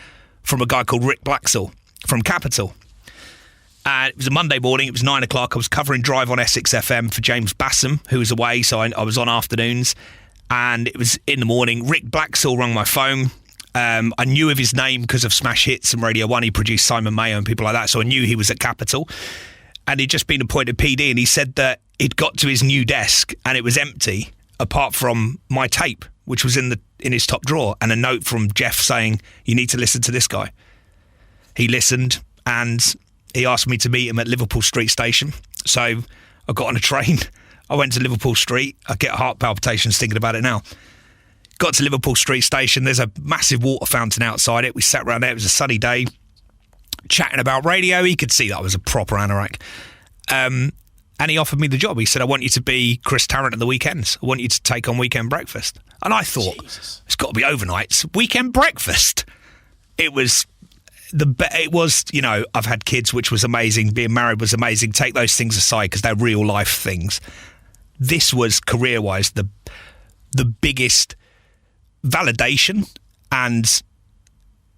S5: from a guy called Rick Blaxall from Capital. It was a Monday morning. It was 9 o'clock. I was covering Drive on Essex FM for James Bassam, who was away. So I was on afternoons. And it was in the morning. Rick Blaxall rang my phone. I knew of his name because of Smash Hits and Radio 1. He produced Simon Mayo and people like that. So I knew he was at Capital. And he'd just been appointed PD. And he said that he'd got to his new desk and it was empty. apart from my tape, which was in his top drawer, and a note from Jeff saying, "You need to listen to this guy." He listened, and he asked me to meet him at Liverpool Street Station. So I got on a train. I went to Liverpool Street. I get heart palpitations thinking about it now. Got to Liverpool Street Station. There's a massive water fountain outside it. We sat around there. It was a sunny day, chatting about radio. He could see that I was a proper anorak. And he offered me the job. He said, "I want you to be Chris Tarrant at the weekends. I want you to take on Weekend Breakfast." And I thought, It's got to be overnights. Weekend Breakfast. It was, I've had kids, which was amazing. Being married was amazing. Take those things aside because they're real life things. This was career-wise the biggest validation, and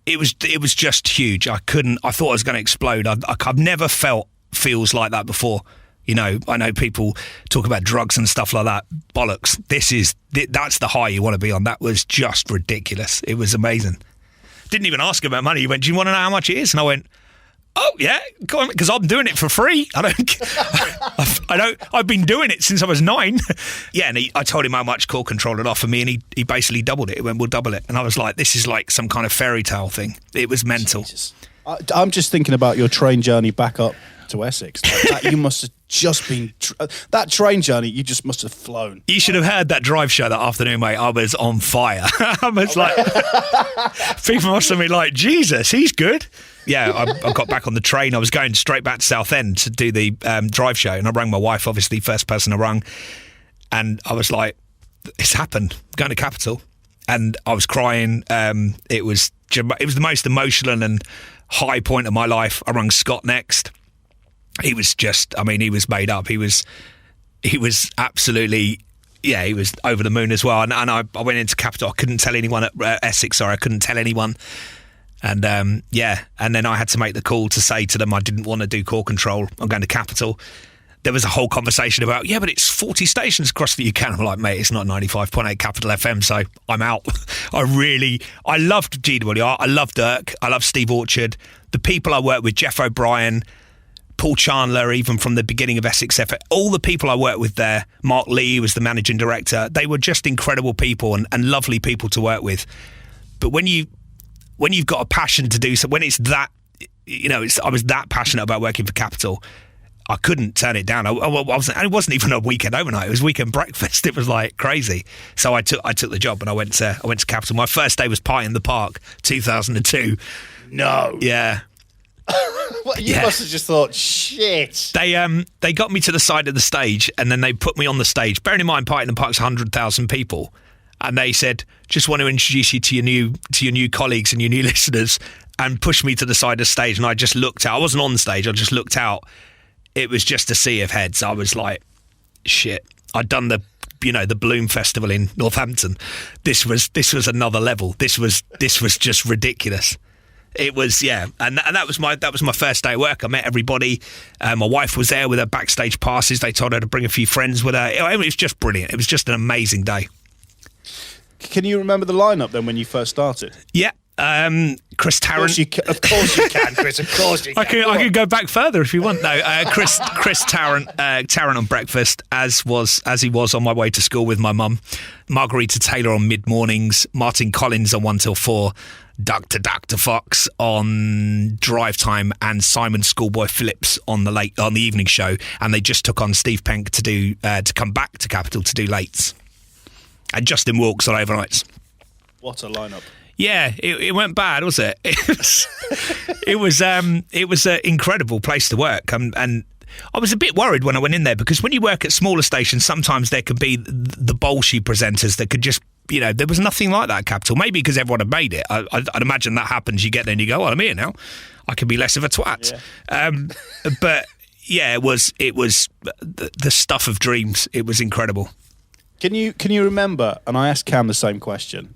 S5: it was just huge. I thought I was going to explode. I've never felt feels like that before. I know people talk about drugs and stuff like that. Bollocks. That's the high you want to be on. That was just ridiculous. It was amazing. Didn't even ask him about money. He went, "Do you want to know how much it is?" And I went, "Oh yeah, go on," because I'm doing it for free. I've been doing it since I was 9. Yeah, and I told him how much Core Control had offered me, and he basically doubled it. He went, "We'll double it." And I was like, this is like some kind of fairy tale thing. It was mental. Jesus.
S4: I'm just thinking about your train journey back up to Essex. Like that, you must have just been that train journey. You just must have flown.
S5: You should have heard that drive show that afternoon, mate. I was on fire. I was like, people must have been like, "Jesus, he's good." Yeah, I got back on the train. I was going straight back to Southend to do the drive show, and I rang my wife, obviously, first person I rang, and I was like, "It's happened. I'm going to Capital," and I was crying. It was the most emotional and high point of my life. I rang Scott next. He was he was made up. He was absolutely, he was over the moon as well. And I went into Capital. I couldn't tell anyone at Essex, I couldn't tell anyone. And and then I had to make the call to say to them I didn't want to do Core Control. I'm going to Capital. There was a whole conversation about, but it's 40 stations across the UK. I'm like, mate, it's not 95.8 Capital FM, so I'm out. I loved GWR. I loved Dirk. I loved Steve Orchard. The people I worked with, Jeff O'Brien, Paul Chandler, even from the beginning of Essex FM, all the people I worked with there, Mark Lee was the managing director, they were just incredible people and lovely people to work with. But when you've got a passion to do so, when it's that, I was that passionate about working for Capital, I couldn't turn it down. It wasn't even a weekend overnight, it was weekend breakfast. It was like crazy. So I took the job and I went to Capital. My first day was Pie in the Park, 2002.
S4: No.
S5: Yeah.
S4: You must have just thought, shit.
S5: They got me to the side of the stage and then they put me on the stage. Bearing in mind, Pie in the Park's 100,000 people, and they said, "Just want to introduce you to your new colleagues and your new listeners," and pushed me to the side of the stage. And I just looked out. I wasn't on stage. I just looked out. It was just a sea of heads. I was like, shit. I'd done the Bloom Festival in Northampton. This was another level. This was just ridiculous. It was, and that was my first day at work. I met everybody. My wife was there with her backstage passes. They told her to bring a few friends with her. It was just brilliant. It was just an amazing day.
S4: Can you remember the lineup then when you first started?
S5: Yeah. Chris Tarrant.
S4: Of course you can, Chris. Of course you can.
S5: I could go back further if you want. No, Chris Tarrant on breakfast, as he was on my way to school with my mum. Margarita Taylor on mid mornings. Martin Collins on 1 till 4. Dr. Fox on drive time, and Simon Schoolboy Phillips on the evening show. And they just took on Steve Penk to come back to Capital to do lates. And Justin Wilkes on overnights.
S4: What a lineup!
S5: Yeah, it went bad, was it? It was an incredible place to work, and I was a bit worried when I went in there, because when you work at smaller stations, sometimes there can be the bolshy presenters that could just, there was nothing like that at Capital. Maybe because everyone had made it. I'd imagine that happens. You get there and you go, "Oh, I'm here now. I can be less of a twat." Yeah. But yeah, it was the stuff of dreams. It was incredible.
S4: Can you remember? And I asked Cam the same question.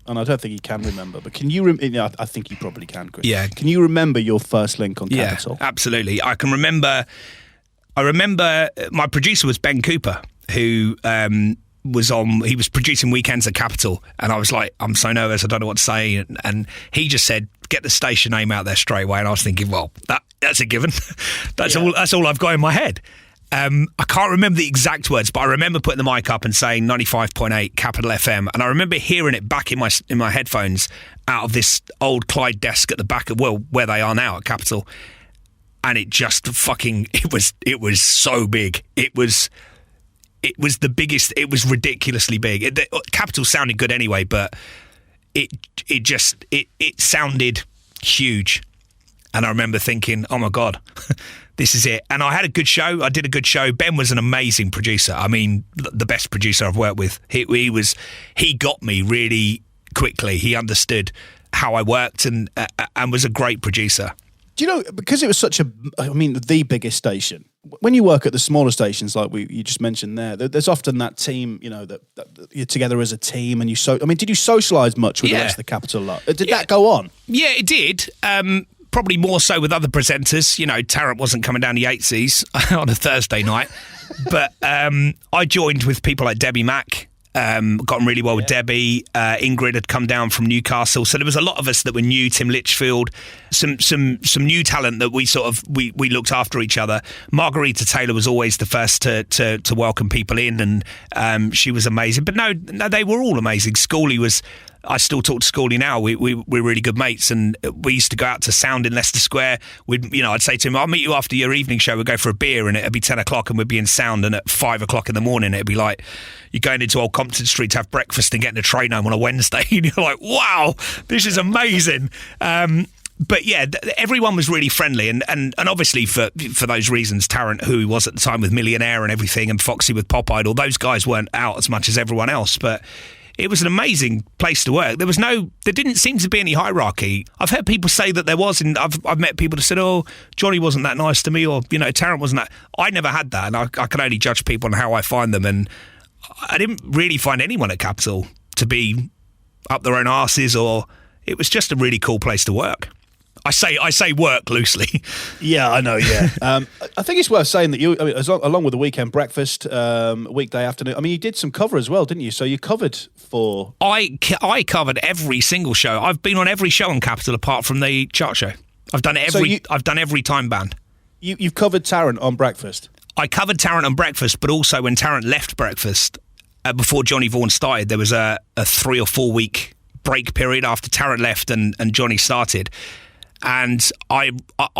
S4: And I don't think he can remember, but can you? I think you probably can, Chris.
S5: Yeah.
S4: Can you remember your first link on Capital?
S5: Yeah, absolutely. I can remember. I remember my producer was Ben Cooper, who he was producing weekends at Capital, and I was like, I'm so nervous, I don't know what to say, and he just said, "Get the station name out there straight away," and I was thinking, well, that's a given. That's all I've got in my head. I can't remember the exact words, but I remember putting the mic up and saying 95.8 Capital FM, and I remember hearing it back in my headphones out of this old Clyde desk at the back of where they are now at Capital, and it just it was so big. It was the biggest. It was ridiculously big. Capital sounded good anyway, but it sounded huge, and I remember thinking, oh my God. This is it. And I had a good show. I did a good show. Ben was an amazing producer. I mean, the best producer I've worked with. He got me really quickly. He understood how I worked and was a great producer.
S4: Do you know, because it was the biggest station, when you work at the smaller stations like you just mentioned there's often that team, that you're together as a team and did you socialise much with the rest of the Capital lot? Did that go on?
S5: Yeah, it did. Probably more so with other presenters. Tarrant wasn't coming down the Yateseys on a Thursday night. But I joined with people like Debbie Mack. Got on really well with Debbie. Ingrid had come down from Newcastle. So there was a lot of us that were new. Tim Litchfield. Some new talent that we looked after each other. Margarita Taylor was always the first to welcome people in, and she was amazing. But no, they were all amazing. Schooley was... I still talk to Schooley now. We're really good mates, and we used to go out to Sound in Leicester Square. I'd say to him, "I'll meet you after your evening show. We'll go for a beer," and it'd be 10 o'clock, and we'd be in Sound. And at 5 o'clock in the morning, it'd be like you're going into Old Compton Street to have breakfast and getting a train home on a Wednesday. And you're like, "Wow, this is amazing." But yeah, everyone was really friendly, and obviously for those reasons, Tarrant, who he was at the time with Millionaire and everything, and Foxy with Pop Idol, those guys weren't out as much as everyone else, but. It was an amazing place to work. There didn't seem to be any hierarchy. I've heard people say that there was, and I've met people that said, "Oh, Johnny wasn't that nice to me," or Tarrant wasn't that. I never had that, and I can only judge people on how I find them. And I didn't really find anyone at Capital to be up their own arses, or it was just a really cool place to work. I say work loosely.
S4: Yeah, I know. Yeah, I think it's worth saying that you, along with the weekend breakfast, weekday afternoon. You did some cover as well, didn't you? So you covered for.
S5: I covered every single show. I've been on every show on Capital apart from the chart show. I've done I've done every time band.
S4: You've covered Tarrant on breakfast.
S5: I covered Tarrant on breakfast, but also when Tarrant left breakfast, before Johnny Vaughan started, there was a 3 or 4 week break period after Tarrant left and Johnny started. And I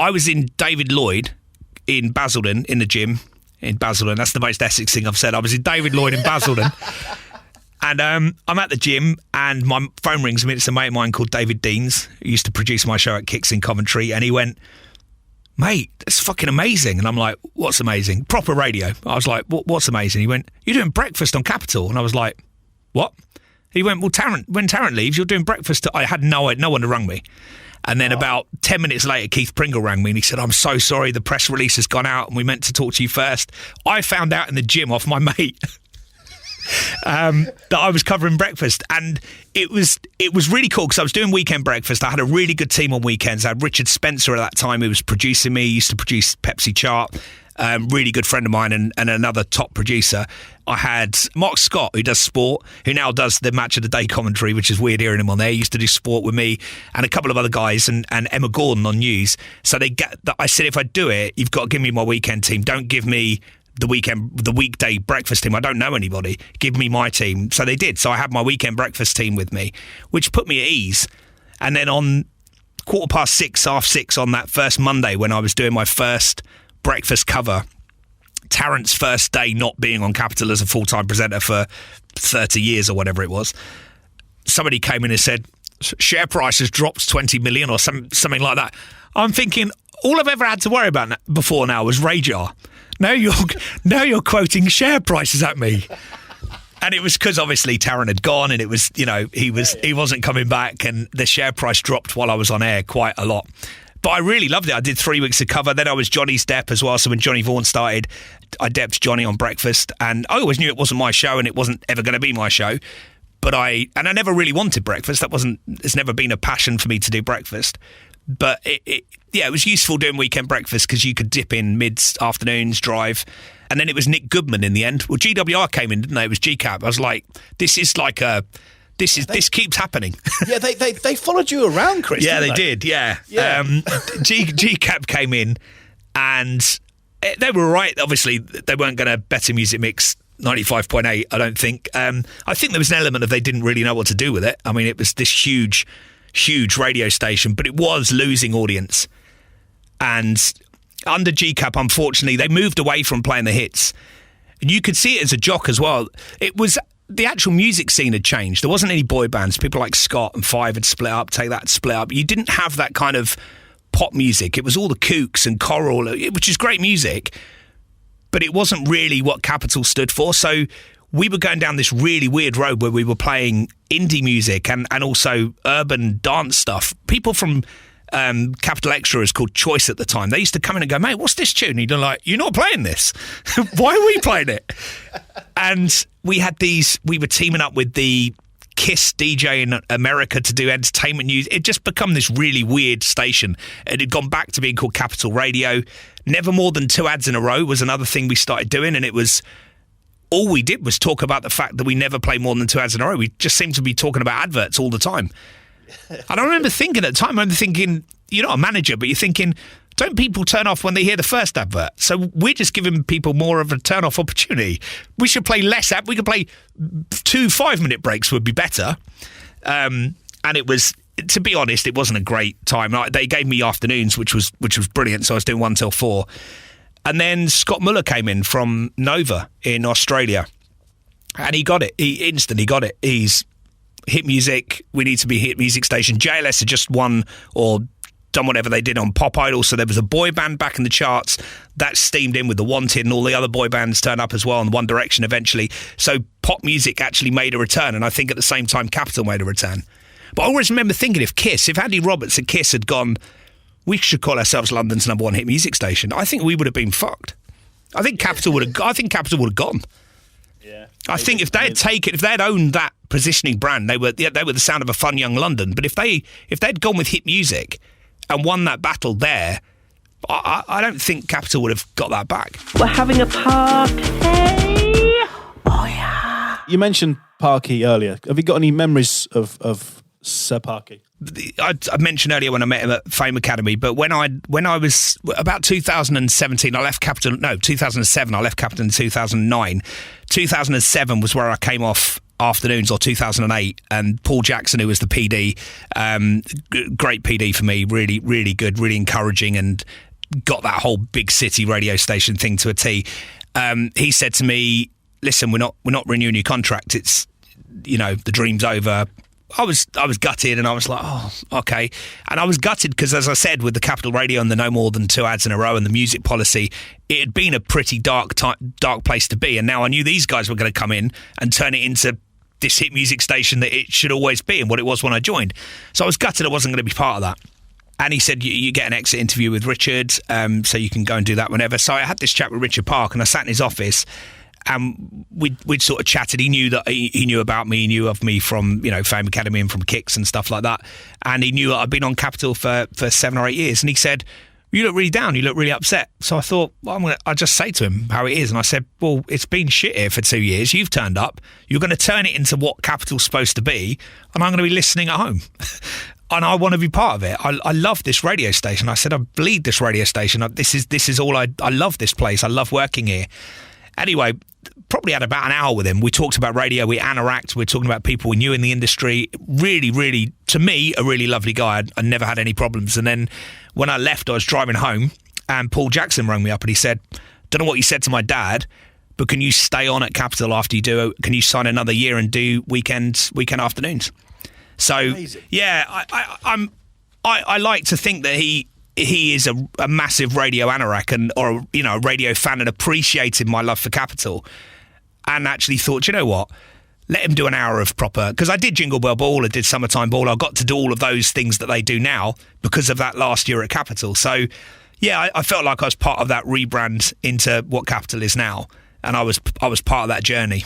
S5: was in David Lloyd in Basildon, in the gym in Basildon. That's the most Essex thing I've said. I was in David Lloyd in Basildon. And I'm at the gym, and my phone rings me. It's a mate of mine called David Deans, who used to produce my show at Kicks in Coventry. And he went, "Mate, that's fucking amazing." And I'm like, "What's amazing?" Proper radio. I was like, "What's amazing?" He went, "You're doing breakfast on Capital." And I was like, "What?" He went, "Well, when Tarrant leaves, you're doing breakfast." I had no one had rung me. And then about 10 minutes later, Keith Pringle rang me and he said, "I'm so sorry, the press release has gone out and we meant to talk to you first." I found out in the gym off my mate that I was covering breakfast, and it was really cool because I was doing weekend breakfast. I had a really good team on weekends. I had Richard Spencer at that time who was producing me. He used to produce Pepsi Chart. Really good friend of mine and another top producer. I had Mark Scott, who does sport, who now does the Match of the Day commentary, which is weird hearing him on there. He used to do sport with me, and a couple of other guys, and Emma Gordon on news. So I said, if I do it, you've got to give me my weekend team. Don't give me the weekday breakfast team. I don't know anybody. Give me my team. So they did. So I had my weekend breakfast team with me, which put me at ease. And then on 6:15, 6:30 on that first Monday, when I was doing my first breakfast cover, Tarrant's first day not being on Capital as a full-time presenter for 30 years or whatever it was, somebody came in and said, "Share price has dropped 20 million or something like that." I'm thinking, all I've ever had to worry about before now was Radar. Now you're quoting share prices at me. And it was because obviously Tarrant had gone, and it was, he wasn't coming back, and the share price dropped while I was on air quite a lot. But I really loved it. I did 3 weeks of cover. Then I was Johnny's dep as well. So when Johnny Vaughan started, I depped Johnny on breakfast. And I always knew it wasn't my show, and it wasn't ever going to be my show. But I never really wanted breakfast. It's never been a passion for me to do breakfast. But it was useful doing weekend breakfast because you could dip in mid-afternoons, drive. And then it was Nick Goodman in the end. Well, GWR came in, didn't they? It was GCAP. I was like, this keeps happening.
S4: Yeah, they followed you around, Chris.
S5: Yeah, they
S4: did.
S5: Yeah. GCAP came in, and they were right. Obviously, they weren't going to Better Music Mix 95.8, I don't think. I think there was an element of they didn't really know what to do with it. I mean, it was this huge radio station, but it was losing audience. And under GCAP, unfortunately, they moved away from playing the hits. And you could see it as a jock as well. It was... The actual music scene had changed. There wasn't any boy bands. People like Scott and Five had split up, Take That had split up. You didn't have that kind of pop music. It was all the Kooks and Coral, which is great music, but it wasn't really what Capital stood for. So we were going down this really weird road where we were playing indie music and also urban dance stuff. People from Capital Extra is called Choice at the time. They used to come in and go, mate, what's this tune? And you'd be like, you're not playing this. Why are we playing it? And we were teaming up with the Kiss DJ in America to do entertainment news. It just become this really weird station. It had gone back to being called Capital Radio. Never more than 2 ads in a row was another thing we started doing, and it was all we did was talk about the fact that we never play more than 2 ads in a row. We just seemed to be talking about adverts all the time. And I remember thinking at the time, you're not a manager, but you're thinking, don't people turn off when they hear the first advert? So we're just giving people more of a turn-off opportunity. We should play less ad. We could play 2 5-minute breaks would be better. And it was, to be honest, it wasn't a great time. They gave me afternoons, which was brilliant. So I was doing 1 till 4. And then Scott Muller came in from Nova in Australia. And he got it. He instantly got it. He's hit music. We need to be hit music station. JLS had just won or done whatever they did on Pop Idol, so there was a boy band back in the charts that steamed in with The Wanted, and all the other boy bands turned up as well, and One Direction eventually. So pop music actually made a return, and I think at the same time Capital made a return. But I always remember thinking, if Andy Roberts at Kiss had gone, we should call ourselves London's #1 hit music station, I think we would have been fucked. I think Capital would have gone. Yeah. I think if they had owned that positioning brand, they were the sound of a fun young London. But if they'd gone with hit music and won that battle there, I don't think Capital would have got that back.
S3: We're having a party. Oh yeah.
S4: You mentioned Parky earlier. Have you got any memories of Sir Parky?
S5: I mentioned earlier when I met him at Fame Academy, but when I was about 2017, I left Capital. No, 2007. I left Capital in 2009. 2007 was where I came off afternoons, or 2008, and Paul Jackson, who was the PD, great PD for me, really, really good, really encouraging, and got that whole big city radio station thing to a T. He said to me, "Listen, we're not renewing your contract. It's, the dream's over." I was gutted, and I was like, oh, okay. And I was gutted because, as I said, with the Capital Radio and the no more than 2 ads in a row and the music policy, it had been a pretty dark place to be. And now I knew these guys were going to come in and turn it into this hit music station that it should always be, and what it was when I joined. So I was gutted I wasn't going to be part of that. And he said, you get an exit interview with Richard, so you can go and do that whenever. So I had this chat with Richard Park, and I sat in his office, and we'd sort of chatted. He knew that he knew about me. He knew of me from Fame Academy and from Kicks and stuff like that. And he knew that I'd been on Capital for 7 or 8 years. And he said, "You look really down. You look really upset." So I thought, well, I'll just say to him how it is. And I said, "Well, it's been shit here for 2 years. You've turned up. You're going to turn it into what Capital's supposed to be, and I'm going to be listening at home." And I want to be part of it. I love this radio station. I said, I bleed this radio station. This is all I love this place. I love working here. Anyway, probably had about an hour with him. We talked about radio. We anoraked. We were talking about people we knew in the industry. Really, really, to me, a really lovely guy. I never had any problems. And then when I left, I was driving home, and Paul Jackson rang me up, and he said, "Don't know what you said to my dad, but can you stay on at Capital after you do it? Can you sign another year and do weekend afternoons?" So, amazing. Yeah, I like to think that he is a massive radio anorak or a radio fan, and appreciated my love for Capital, and actually thought, you know what, let him do an hour of proper, because I did Jingle Bell Ball, I did Summertime Ball, I got to do all of those things that they do now because of that last year at Capital. So yeah, I felt like I was part of that rebrand into what Capital is now, and I was part of that journey.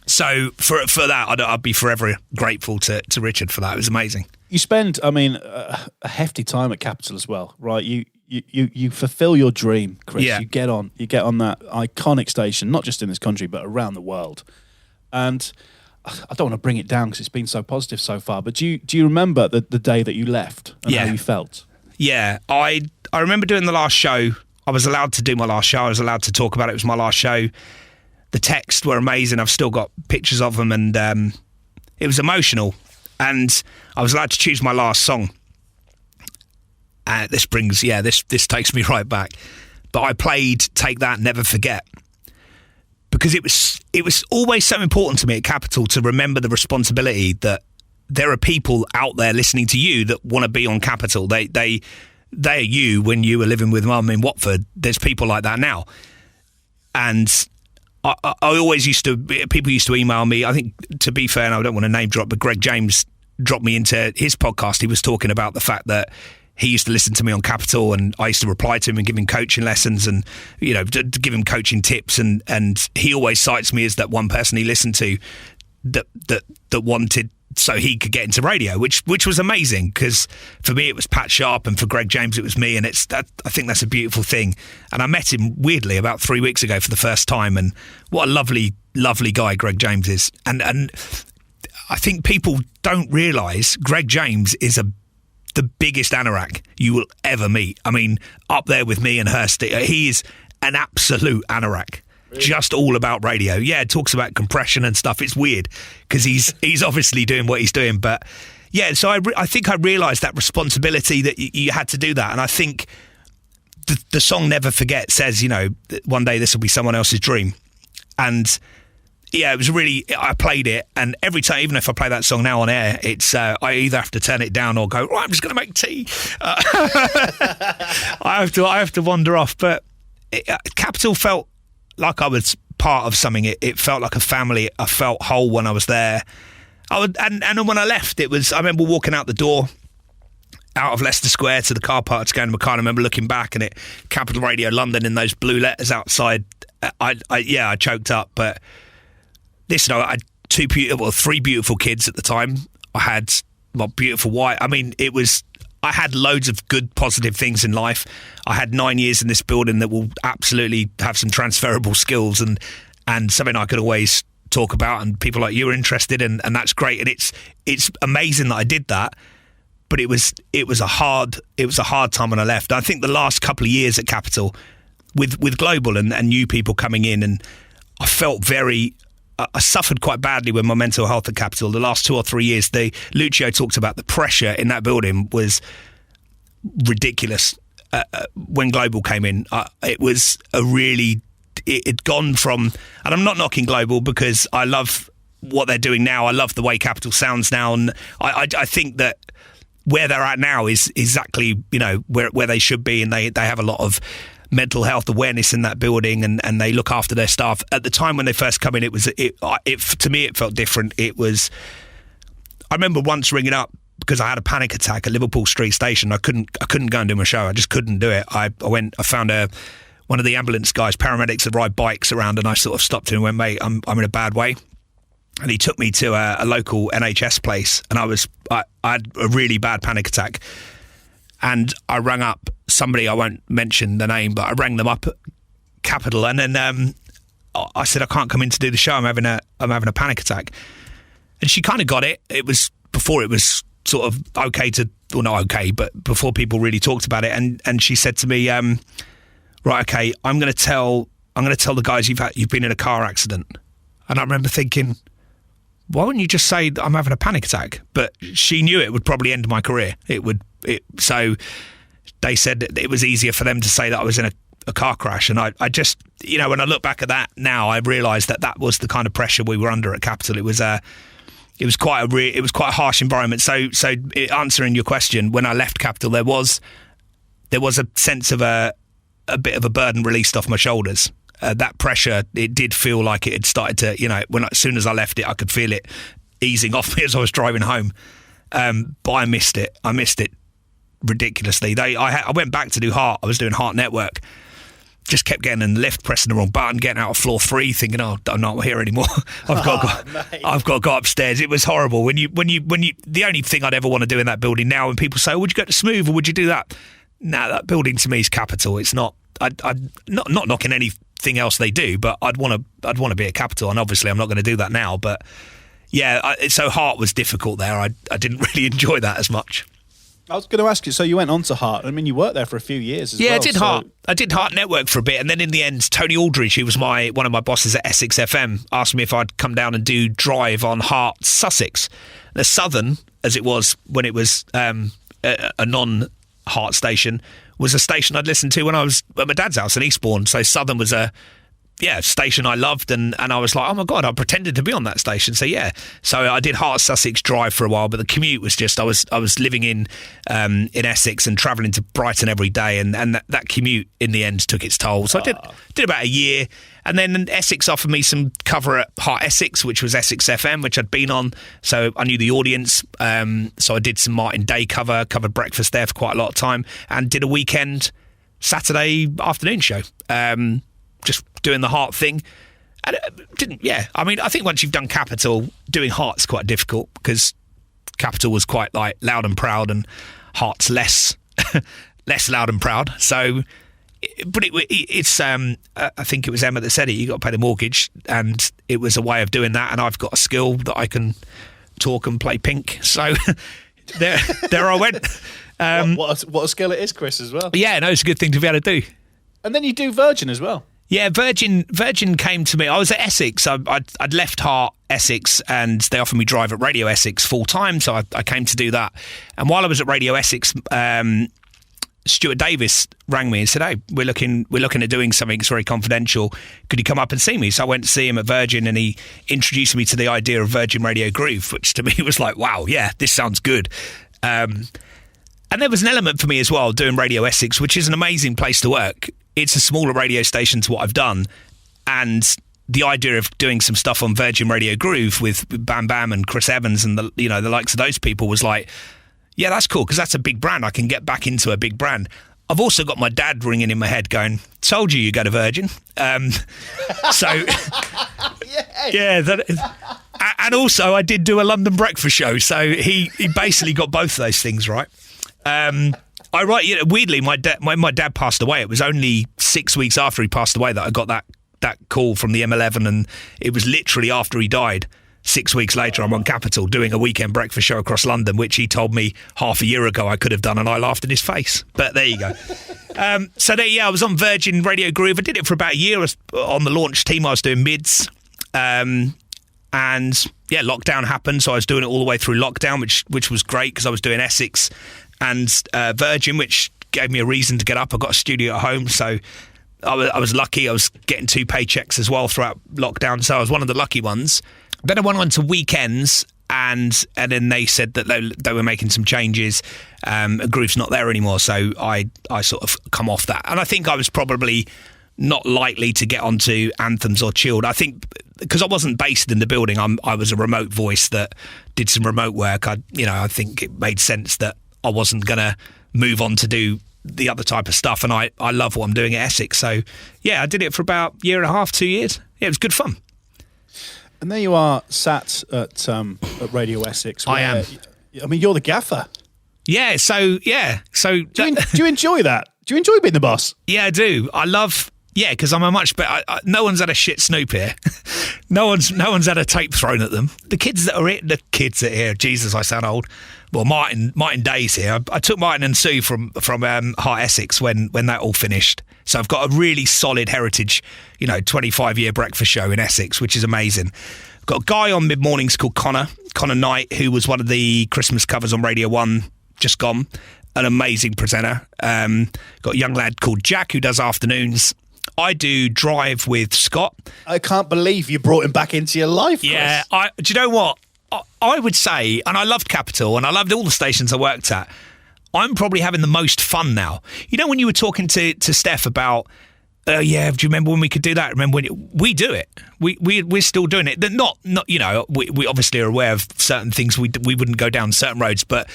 S5: So for that, I'd be forever grateful to Richard for that. It was amazing.
S4: You spend, a hefty time at Capital as well, right? You fulfill your dream, Chris. Yeah. You get on that iconic station, not just in this country, but around the world. And I don't want to bring it down because it's been so positive so far, but do you remember the day that you left and how you felt?
S5: Yeah, I remember doing the last show I was allowed to do my last show. I was allowed to talk about it. It was my last show. The texts were amazing. I've still got pictures of them, and it was emotional. And I was allowed to choose my last song. This takes me right back. But I played Take That, Never Forget, because it was always so important to me at Capital to remember the responsibility that there are people out there listening to you that want to be on Capital. They are you when you were living with Mum in Watford. There's people like that now. And I always people used to email me. I think, to be fair, and I don't want to name drop, but Greg James dropped me into his podcast. He was talking about the fact that he used to listen to me on Capital, and I used to reply to him and give him coaching lessons and, you know, to give him coaching tips. And he always cites me as that one person he listened to that wanted, so he could get into radio, which was amazing, because for me it was Pat Sharp, and for Greg James it was me, and I think that's a beautiful thing. And I met him weirdly about 3 weeks ago for the first time, and what a lovely guy Greg James is. And I think people don't realise Greg James is the biggest anorak you will ever meet. I mean, up there with me and Hurst. He is an absolute anorak. Really? Just all about radio. Yeah, talks about compression and stuff. It's weird because he's obviously doing what he's doing. But yeah, so I think I realised that responsibility that you had to do that. And I think the song Never Forget says, you know, one day this will be someone else's dream. And yeah, it was really, I played it, and every time, even if I play that song now on air, it's I either have to turn it down or go, right, I'm just going to make tea. I have to wander off. But Capital felt like I was part of something. It felt like a family. I felt whole when I was there. And when I left, I remember walking out the door, out of Leicester Square to the car park to go to Mackay. I remember looking back, and it Capital Radio London in those blue letters outside. I choked up, but. Listen, I had three beautiful kids at the time. I had my beautiful wife. I mean, I had loads of good, positive things in life. I had 9 years in this building that will absolutely have some transferable skills and something I could always talk about, and people like you are interested in, and that's great. And it's amazing that I did that. But it was a hard time when I left. I think the last couple of years at Capital, with Global and new people coming in, and I felt I suffered quite badly with my mental health at Capital. The last 2 or 3 years, Lucio talked about the pressure in that building was ridiculous. When Global came in, it was it'd gone from, and I'm not knocking Global because I love what they're doing now. I love the way Capital sounds now, and I think that where they're at now is exactly, you know, where they should be, and they have a lot of mental health awareness in that building, and they look after their staff. At the time when they first come in, to me it felt different. I remember once ringing up because I had a panic attack at Liverpool Street Station. I couldn't go and do my show. I just couldn't do it. I found one of the ambulance guys, paramedics that ride bikes around, and I sort of stopped him and went, mate, I'm in a bad way. And he took me to a local NHS place, and I had a really bad panic attack. And I rang up somebody, I won't mention the name, but I rang them up at Capital, and then I said, I can't come in to do the show. I'm having a panic attack. And she kind of got it. It was before it was sort of okay to, well, not okay, but before people really talked about it. And she said to me, right, okay, I'm going to tell the guys you've been in a car accident. And I remember thinking, why wouldn't you just say I'm having a panic attack? But she knew it would probably end my career. So they said that it was easier for them to say that I was in a car crash. And I just, you know, when I look back at that now, I realised that was the kind of pressure we were under at Capital. It was quite a harsh environment. So answering your question, when I left Capital, there was a sense of a bit of a burden released off my shoulders. That pressure, it did feel like it had started to, you know, as soon as I left it, I could feel it easing off me as I was driving home. But I missed it. I missed it ridiculously. I went back to do Heart. I was doing Heart Network. Just kept getting in the lift, pressing the wrong button, getting out of floor 3, thinking, "Oh, I'm not here anymore. I've got to go upstairs." It was horrible. When you, the only thing I'd ever want to do in that building now, when people say, "Oh, would you go to Smooth or would you do that?" No, that building to me is Capital. It's not. I'm not knocking anything else they do, but I'd want to be at Capital, and obviously I'm not going to do that now. But yeah, so Heart was difficult there. I didn't really enjoy that as much.
S4: I was going to ask you, so you went on to Heart. I mean, you worked there for a few years as well.
S5: I did Heart. I did Heart Network for a bit, and then in the end, Tony Aldridge, who was one of my bosses at Essex FM, asked me if I'd come down and do Drive on Heart Sussex. The Southern, as it was when it was a non-Heart station, was a station I'd listened to when I was at my dad's house in Eastbourne. So Southern was a station I loved, and I was like, oh my God, I pretended to be on that station. So I did Heart Sussex Drive for a while, but the commute was just, I was living in Essex and travelling to Brighton every day, and that commute in the end took its toll. So I did about a year, and then Essex offered me some cover at Heart Essex, which was Essex FM, which I'd been on, so I knew the audience. So I did some Martin Day covered breakfast there for quite a lot of time, and did a weekend Saturday afternoon show. Just doing the Heart thing. And I mean, I think once you've done Capital, doing Heart's quite difficult, because Capital was quite like loud and proud, and Heart's less loud and proud. So, but it's I think it was Emma that said it, you got to pay the mortgage, and it was a way of doing that, and I've got a skill that I can talk and play Pink. So there I went.
S4: What a skill it is, Chris, as well.
S5: Yeah, no, it's a good thing to be able to do.
S4: And then you do Virgin as well.
S5: Yeah, Virgin came to me. I was at Essex. I'd left Heart Essex, and they offered me Drive at Radio Essex full time, so I came to do that. And while I was at Radio Essex, Stuart Davis rang me and said, "Hey, we're looking at doing something. It's very confidential. Could you come up and see me?" So I went to see him at Virgin, and he introduced me to the idea of Virgin Radio Groove, which to me was like, wow, yeah, this sounds good. And there was an element for me as well doing Radio Essex, which is an amazing place to work. It's a smaller radio station to what I've done, and the idea of doing some stuff on Virgin Radio Groove with Bam Bam and Chris Evans and the likes of those people was like, yeah, that's cool, because that's a big brand. I can get back into a big brand. I've also got my dad ringing in my head going, "Told you go to Virgin." So and also I did do a London breakfast show, so he basically got both of those things right. Weirdly, my dad passed away. It was only 6 weeks after he passed away that I got that call from the M11, and it was literally after he died. 6 weeks later, I'm on Capital doing a weekend breakfast show across London, which he told me half a year ago I could have done, and I laughed in his face. But there you go. I was on Virgin Radio Groove. I did it for about a year. I was on the launch team. I was doing mids. Lockdown happened, so I was doing it all the way through lockdown, which was great, because I was doing Essex and Virgin, which gave me a reason to get up. I got a studio at home, so I was lucky. I was getting 2 paychecks as well throughout lockdown, so I was one of the lucky ones. Then I went on to weekends, and then they said that they were making some changes. Groove's not there anymore, so I sort of come off that. And I think I was probably not likely to get onto Anthems or Chilled. I think because I wasn't based in the building, I was a remote voice that did some remote work. I think it made sense that I wasn't going to move on to do the other type of stuff, and I love what I'm doing at Essex. So, yeah, I did it for about a year and a half, 2 years. Yeah, it was good fun.
S4: And there you are, sat at Radio Essex.
S5: I am.
S4: I mean, you're the gaffer.
S5: Yeah, so...
S4: Do you enjoy that? Do you enjoy being the boss?
S5: Yeah, I do. I love... Yeah, because I'm a much better... no one's had a shit snoop here. No one's had a tape thrown at them. The kids that are here... Jesus, I sound old. Well, Martin Day's here. I took Martin and Sue from Heart Essex when that all finished. So I've got a really solid heritage, 25-year breakfast show in Essex, which is amazing. I've got a guy on mid-mornings called Connor Knight, who was one of the Christmas covers on Radio 1, just gone. An amazing presenter. Got a young lad called Jack who does afternoons. I do Drive with Scott.
S4: I can't believe you brought him back into your life, Chris.
S5: Yeah, do you know what? I would say, and I loved Capital, and I loved all the stations I worked at, I'm probably having the most fun now. When you were talking to Steph about, do you remember when we could do that? Remember when we do it? We're still doing it. Not we obviously are aware of certain things. We wouldn't go down certain roads, but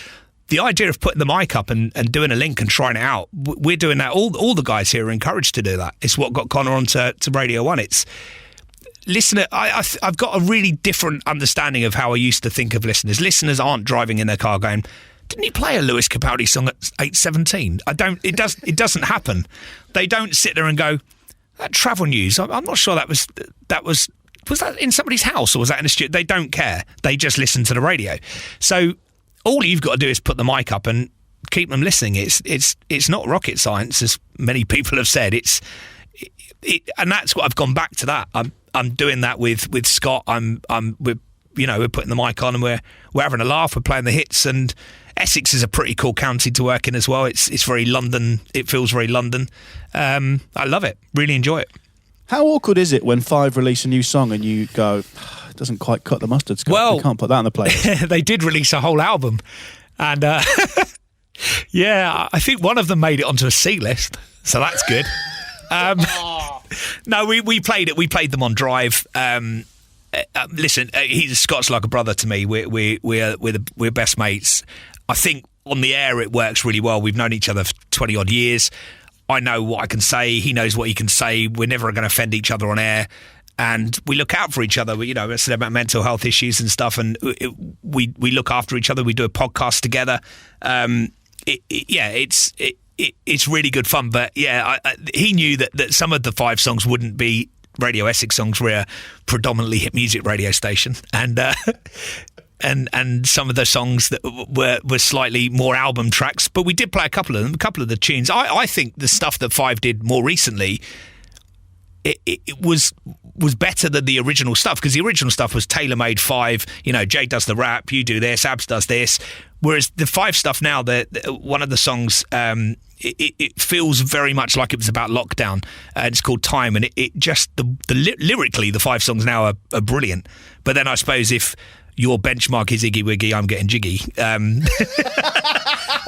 S5: the idea of putting the mic up and doing a link and trying it out, we're doing that. All the guys here are encouraged to do that. It's what got Connor onto Radio 1. It's listener. I've got a really different understanding of how I used to think of listeners. Listeners aren't driving in their car going, "Didn't you play a Lewis Capaldi song at 8:17?" It doesn't happen. They don't sit there and go, "That travel news. I'm not sure that was that in somebody's house or was that in a studio?" They don't care. They just listen to the radio. So all you've got to do is put the mic up and keep them listening. It's not rocket science, as many people have said. And that's what I've gone back to. That I'm doing that with Scott. We're putting the mic on and we're having a laugh. We're playing the hits, and Essex is a pretty cool county to work in as well. It's very London. It feels very London. I love it. Really enjoy it.
S4: How awkward is it when Five release a new song and you go, it doesn't quite cut the mustard, Scott.
S5: Well,
S4: we can't put that in the playlist.
S5: They did release a whole album, and yeah, I think one of them made it onto a C list, so that's good. No, we played it. We played them on Drive. Listen, Scott's like a brother to me. We're best mates. I think on the air it works really well. We've known each other for 20 odd years. I know what I can say. He knows what he can say. We're never going to offend each other on air, and we look out for each other. It's about mental health issues and stuff, and we look after each other. We do a podcast together. It's really good fun. But yeah, he knew that some of the Five songs wouldn't be Radio Essex songs. We're a predominantly hit music radio station, and some of the songs that were slightly more album tracks, but we did play a couple of them, a couple of the tunes. I think the stuff that Five did more recently, it was better than the original stuff, because the original stuff was tailor-made. Five, Jay does the rap, you do this, Abs does this, whereas the Five stuff now, one of the songs, it feels very much like it was about lockdown. It's called Time, and it just lyrically the Five songs now are brilliant. But then I suppose if your benchmark is Iggy Wiggy, I'm getting jiggy. I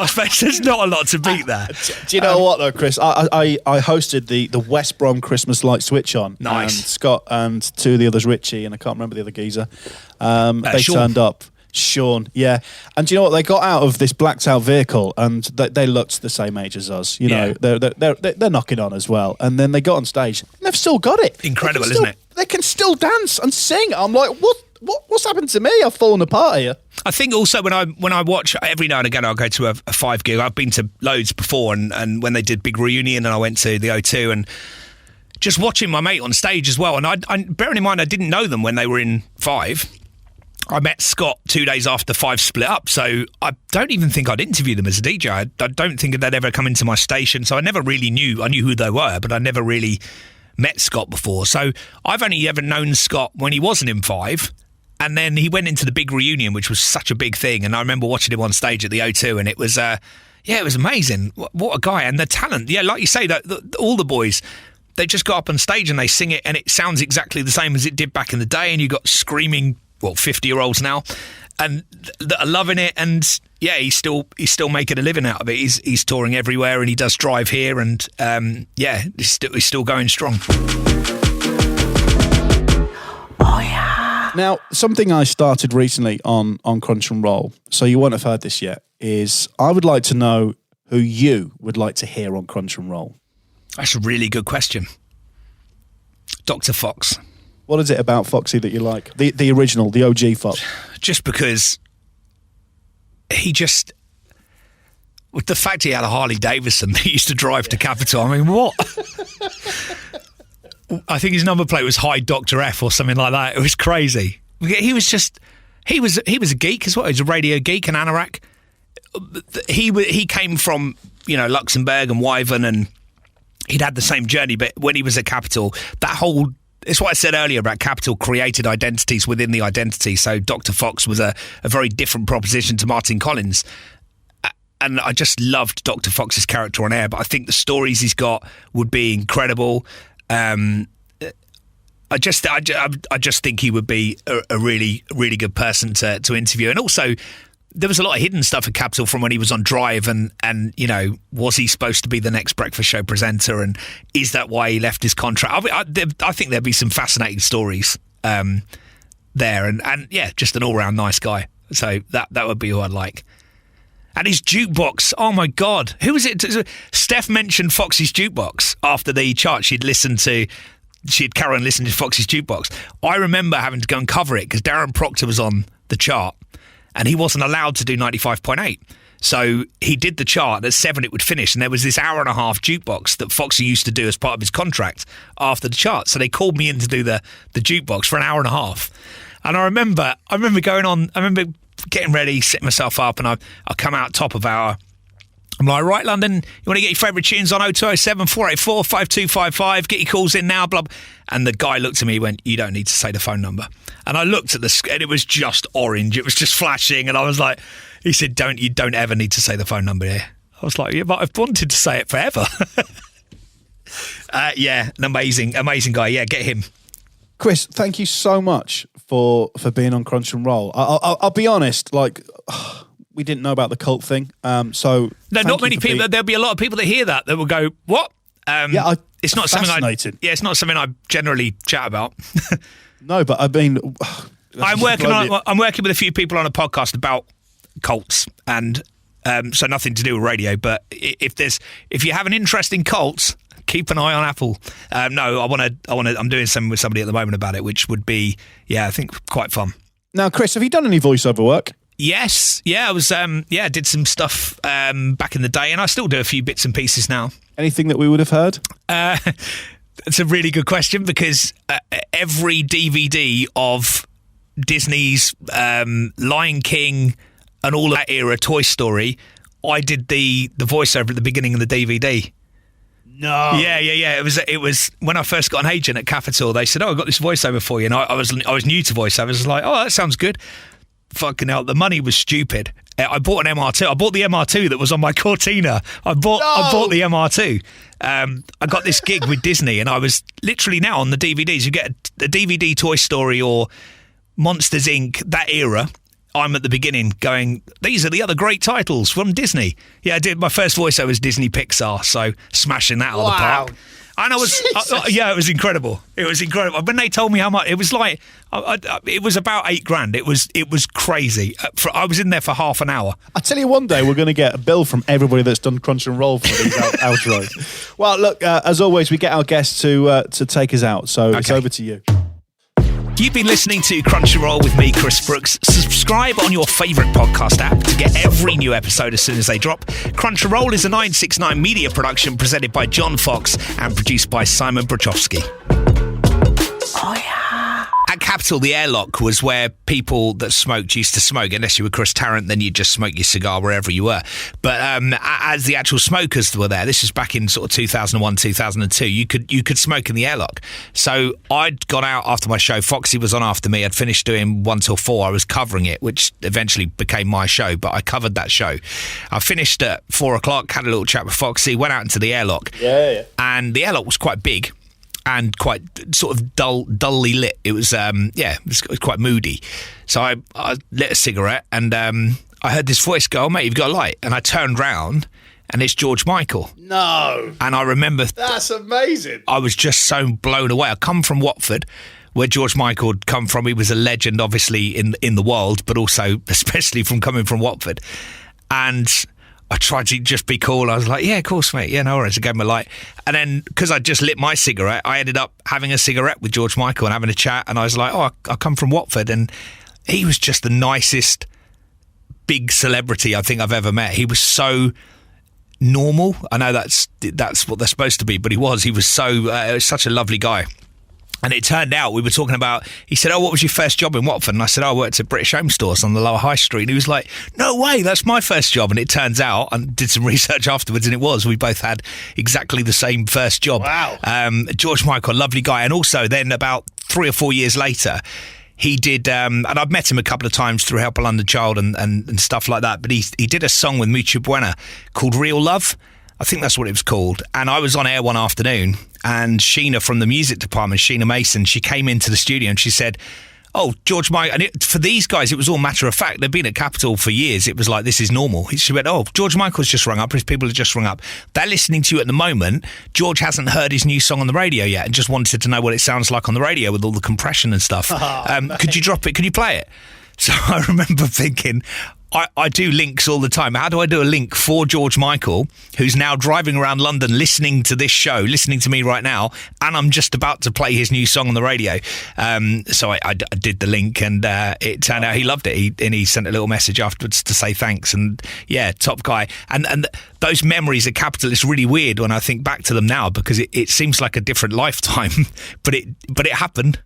S5: suppose there's not a lot to beat that.
S4: Do you know what though, Chris? I hosted the West Brom Christmas light switch on.
S5: Nice.
S4: And Scott and two of the others, Richie, and I can't remember the other geezer. They
S5: Sean.
S4: turned up. Sean, yeah. And do you know what? They got out of this blacked out vehicle and they looked the same age as us. They're knocking on as well. And then they got on stage and they've still got it.
S5: Incredible, isn't it?
S4: They can still dance and sing. I'm like, what's happened to me? I've fallen apart here.
S5: I think also when I watch, every now and again I'll go to a Five gig. I've been to loads before, and when they did Big Reunion, and I went to the O2, and just watching my mate on stage as well. And I bearing in mind I didn't know them when they were in Five. I met Scott 2 days after Five split up, so I don't even think I'd interview them as a DJ. I don't think they'd ever come into my station, so I never really knew. I knew who they were, but I never really met Scott before. So I've only ever known Scott when he wasn't in Five, and then he went into the Big Reunion, which was such a big thing, and I remember watching him on stage at the O2, and it was it was amazing. What a guy, and the talent. Yeah, like you say, all the boys, they just got up on stage and they sing it, and it sounds exactly the same as it did back in the day, and you got screaming 50-year-olds now, and that are loving it. And yeah, he's still making a living out of it. He's touring everywhere, and he does Drive here, and he's still going strong.
S3: Oh yeah.
S4: Now, something I started recently on Crunch and Roll, so you won't have heard this yet, is I would like to know who you would like to hear on Crunch and Roll.
S5: That's a really good question. Dr. Fox.
S4: What is it about Foxy that you like? The original, the OG Fox.
S5: Just because with the fact he had a Harley Davidson that he used to drive to Capital, I mean, what? I think his number plate was Hi Dr. F or something like that. It was crazy. He was a geek as well. He was a radio geek, an anorak. He came from, Luxembourg and Wyvern, and he'd had the same journey, but when he was at Capital, it's what I said earlier about Capital created identities within the identity. So Dr. Fox was a very different proposition to Martin Collins. And I just loved Dr. Fox's character on air, but I think the stories he's got would be incredible. I just think he would be a really, really good person to interview. And also, there was a lot of hidden stuff at Capital from when he was on Drive, and was he supposed to be the next breakfast show presenter, and is that why he left his contract? I think there'd be some fascinating stories there, and yeah, just an all-round nice guy. So that would be who I'd like. And his jukebox, oh my God, who was it? Steph mentioned Foxy's jukebox after the chart. She'd carry on listening to Foxy's jukebox. I remember having to go and cover it because Darren Proctor was on the chart, and he wasn't allowed to do 95.8. So he did the chart. At 7 it would finish, and there was this hour-and-a-half jukebox that Foxy used to do as part of his contract after the chart. So they called me in to do the jukebox for an hour and a half. And I remember getting ready, setting myself up, and I come out top of our I'm like, right, London, you want to get your favourite tunes on 0207 484 5255, get your calls in now, blah, blah. And the guy looked at me and went, you don't need to say the phone number. And I looked at and it was just orange. It was just flashing. And I was like, he said, you don't ever need to say the phone number here. I was like, yeah, but I've wanted to say it forever. Yeah, an amazing guy. Yeah, get him.
S4: Chris, thank you so much for being on Crunch and Roll. I'll be honest, like, we didn't know about the cult thing. So
S5: no, not many people. There'll be a lot of people that hear that will go, what? It's not something it's not something I generally chat about.
S4: No, but I mean,
S5: I'm working with a few people on a podcast about cults, and so nothing to do with radio. But if you have an interest in cults, keep an eye on Apple. No, I'm doing something with somebody at the moment about it, which would be, I think quite fun.
S4: Now, Chris, have you done any voiceover work?
S5: Yes, I was, I did some stuff back in the day, and I still do a few bits and pieces now.
S4: Anything that we would have heard?
S5: It's a really good question, because every DVD of Disney's Lion King and all that era, Toy Story, I did the voiceover at the beginning of the DVD.
S4: No.
S5: Yeah. It was when I first got an agent at Capital. They said, "Oh, I got this voiceover for you," and I was new to voiceovers. I was like, "Oh, that sounds good." Fucking hell, the money was stupid. I bought an MR2. I bought the MR2 that was on my Cortina. I bought the MR2. I got this gig with Disney, and I was literally now on the DVDs. You get a DVD Toy Story or Monsters Inc., that era. I'm at the beginning going, these are the other great titles from Disney. Yeah, I did. My first voiceover was Disney Pixar, so smashing that out of the park. And it was incredible. It was incredible. When they told me how much, it was like, it was about $8,000. It was crazy. I was in there for half an hour.
S4: I tell you, one day we're going to get a bill from everybody that's done Crunch and Roll for these outros. Well, look, as always, we get our guests to take us out. So It's over to you.
S5: You've been listening to Crunch and Roll with me, Chris Brooks. Subscribe on your favourite podcast app to get every new episode as soon as they drop. Crunch and Roll is a 969 media production presented by John Fox and produced by Simon Brachowski. Oh, yeah. At Capital, the airlock was where people that smoked used to smoke. Unless you were Chris Tarrant, then you'd just smoke your cigar wherever you were. But as the actual smokers were there, this was back in sort of 2001, 2002, you could smoke in the airlock. So I'd gone out after my show. Foxy was on after me. I'd finished doing 1 till 4. I was covering it, which eventually became my show, but I covered that show. I finished at 4 o'clock, had a little chat with Foxy, went out into the airlock. Yeah. And the airlock was quite big and quite sort of dully lit. It was, it was quite moody. So I lit a cigarette, and I heard this voice go, "Oh, mate, you've got a light." And I turned round, and it's George Michael.
S4: No.
S5: And I remember...
S4: That's amazing.
S5: I was just so blown away. I come from Watford, where George Michael had come from. He was a legend, obviously, in the world, but also especially from coming from Watford. And I tried to just be cool. I was like, yeah, of course, mate. Yeah, no worries. I gave him a light. And then, because I just lit my cigarette, I ended up having a cigarette with George Michael and having a chat. And I was like, oh, I come from Watford. And he was just the nicest big celebrity I think I've ever met. He was so normal. I know that's what they're supposed to be, but he was such a lovely guy. And it turned out, we were talking about, he said, "Oh, what was your first job in Watford?" And I said, "Oh, I worked at British Home Stores on the Lower High Street." And he was like, "No way, that's my first job." And it turns out, and did some research afterwards, and it was, we both had exactly the same first job. Wow. George Michael, lovely guy. And also then about 3 or 4 years later, he did, and I've met him a couple of times through Help a London Child and stuff like that, but he did a song with Mucha Buena called Real Love. I think that's what it was called. And I was on air one afternoon, and Sheena from the music department, Sheena Mason, she came into the studio and she said, "Oh, George Michael," and for these guys, it was all matter of fact. They've been at Capital for years. It was like, this is normal. She went, "Oh, George Michael's just rung up. His people have just rung up. They're listening to you at the moment. George hasn't heard his new song on the radio yet and just wanted to know what it sounds like on the radio with all the compression and stuff. Could you drop it? Could you play it?" So I remember thinking, I do links all the time. How do I do a link for George Michael, who's now driving around London listening to this show, listening to me right now, and I'm just about to play his new song on the radio? So I did the link, and it turned out he loved it. He sent a little message afterwards to say thanks, and yeah, top guy. And those memories at Capital, it's really weird when I think back to them now, because it seems like a different lifetime, but it happened.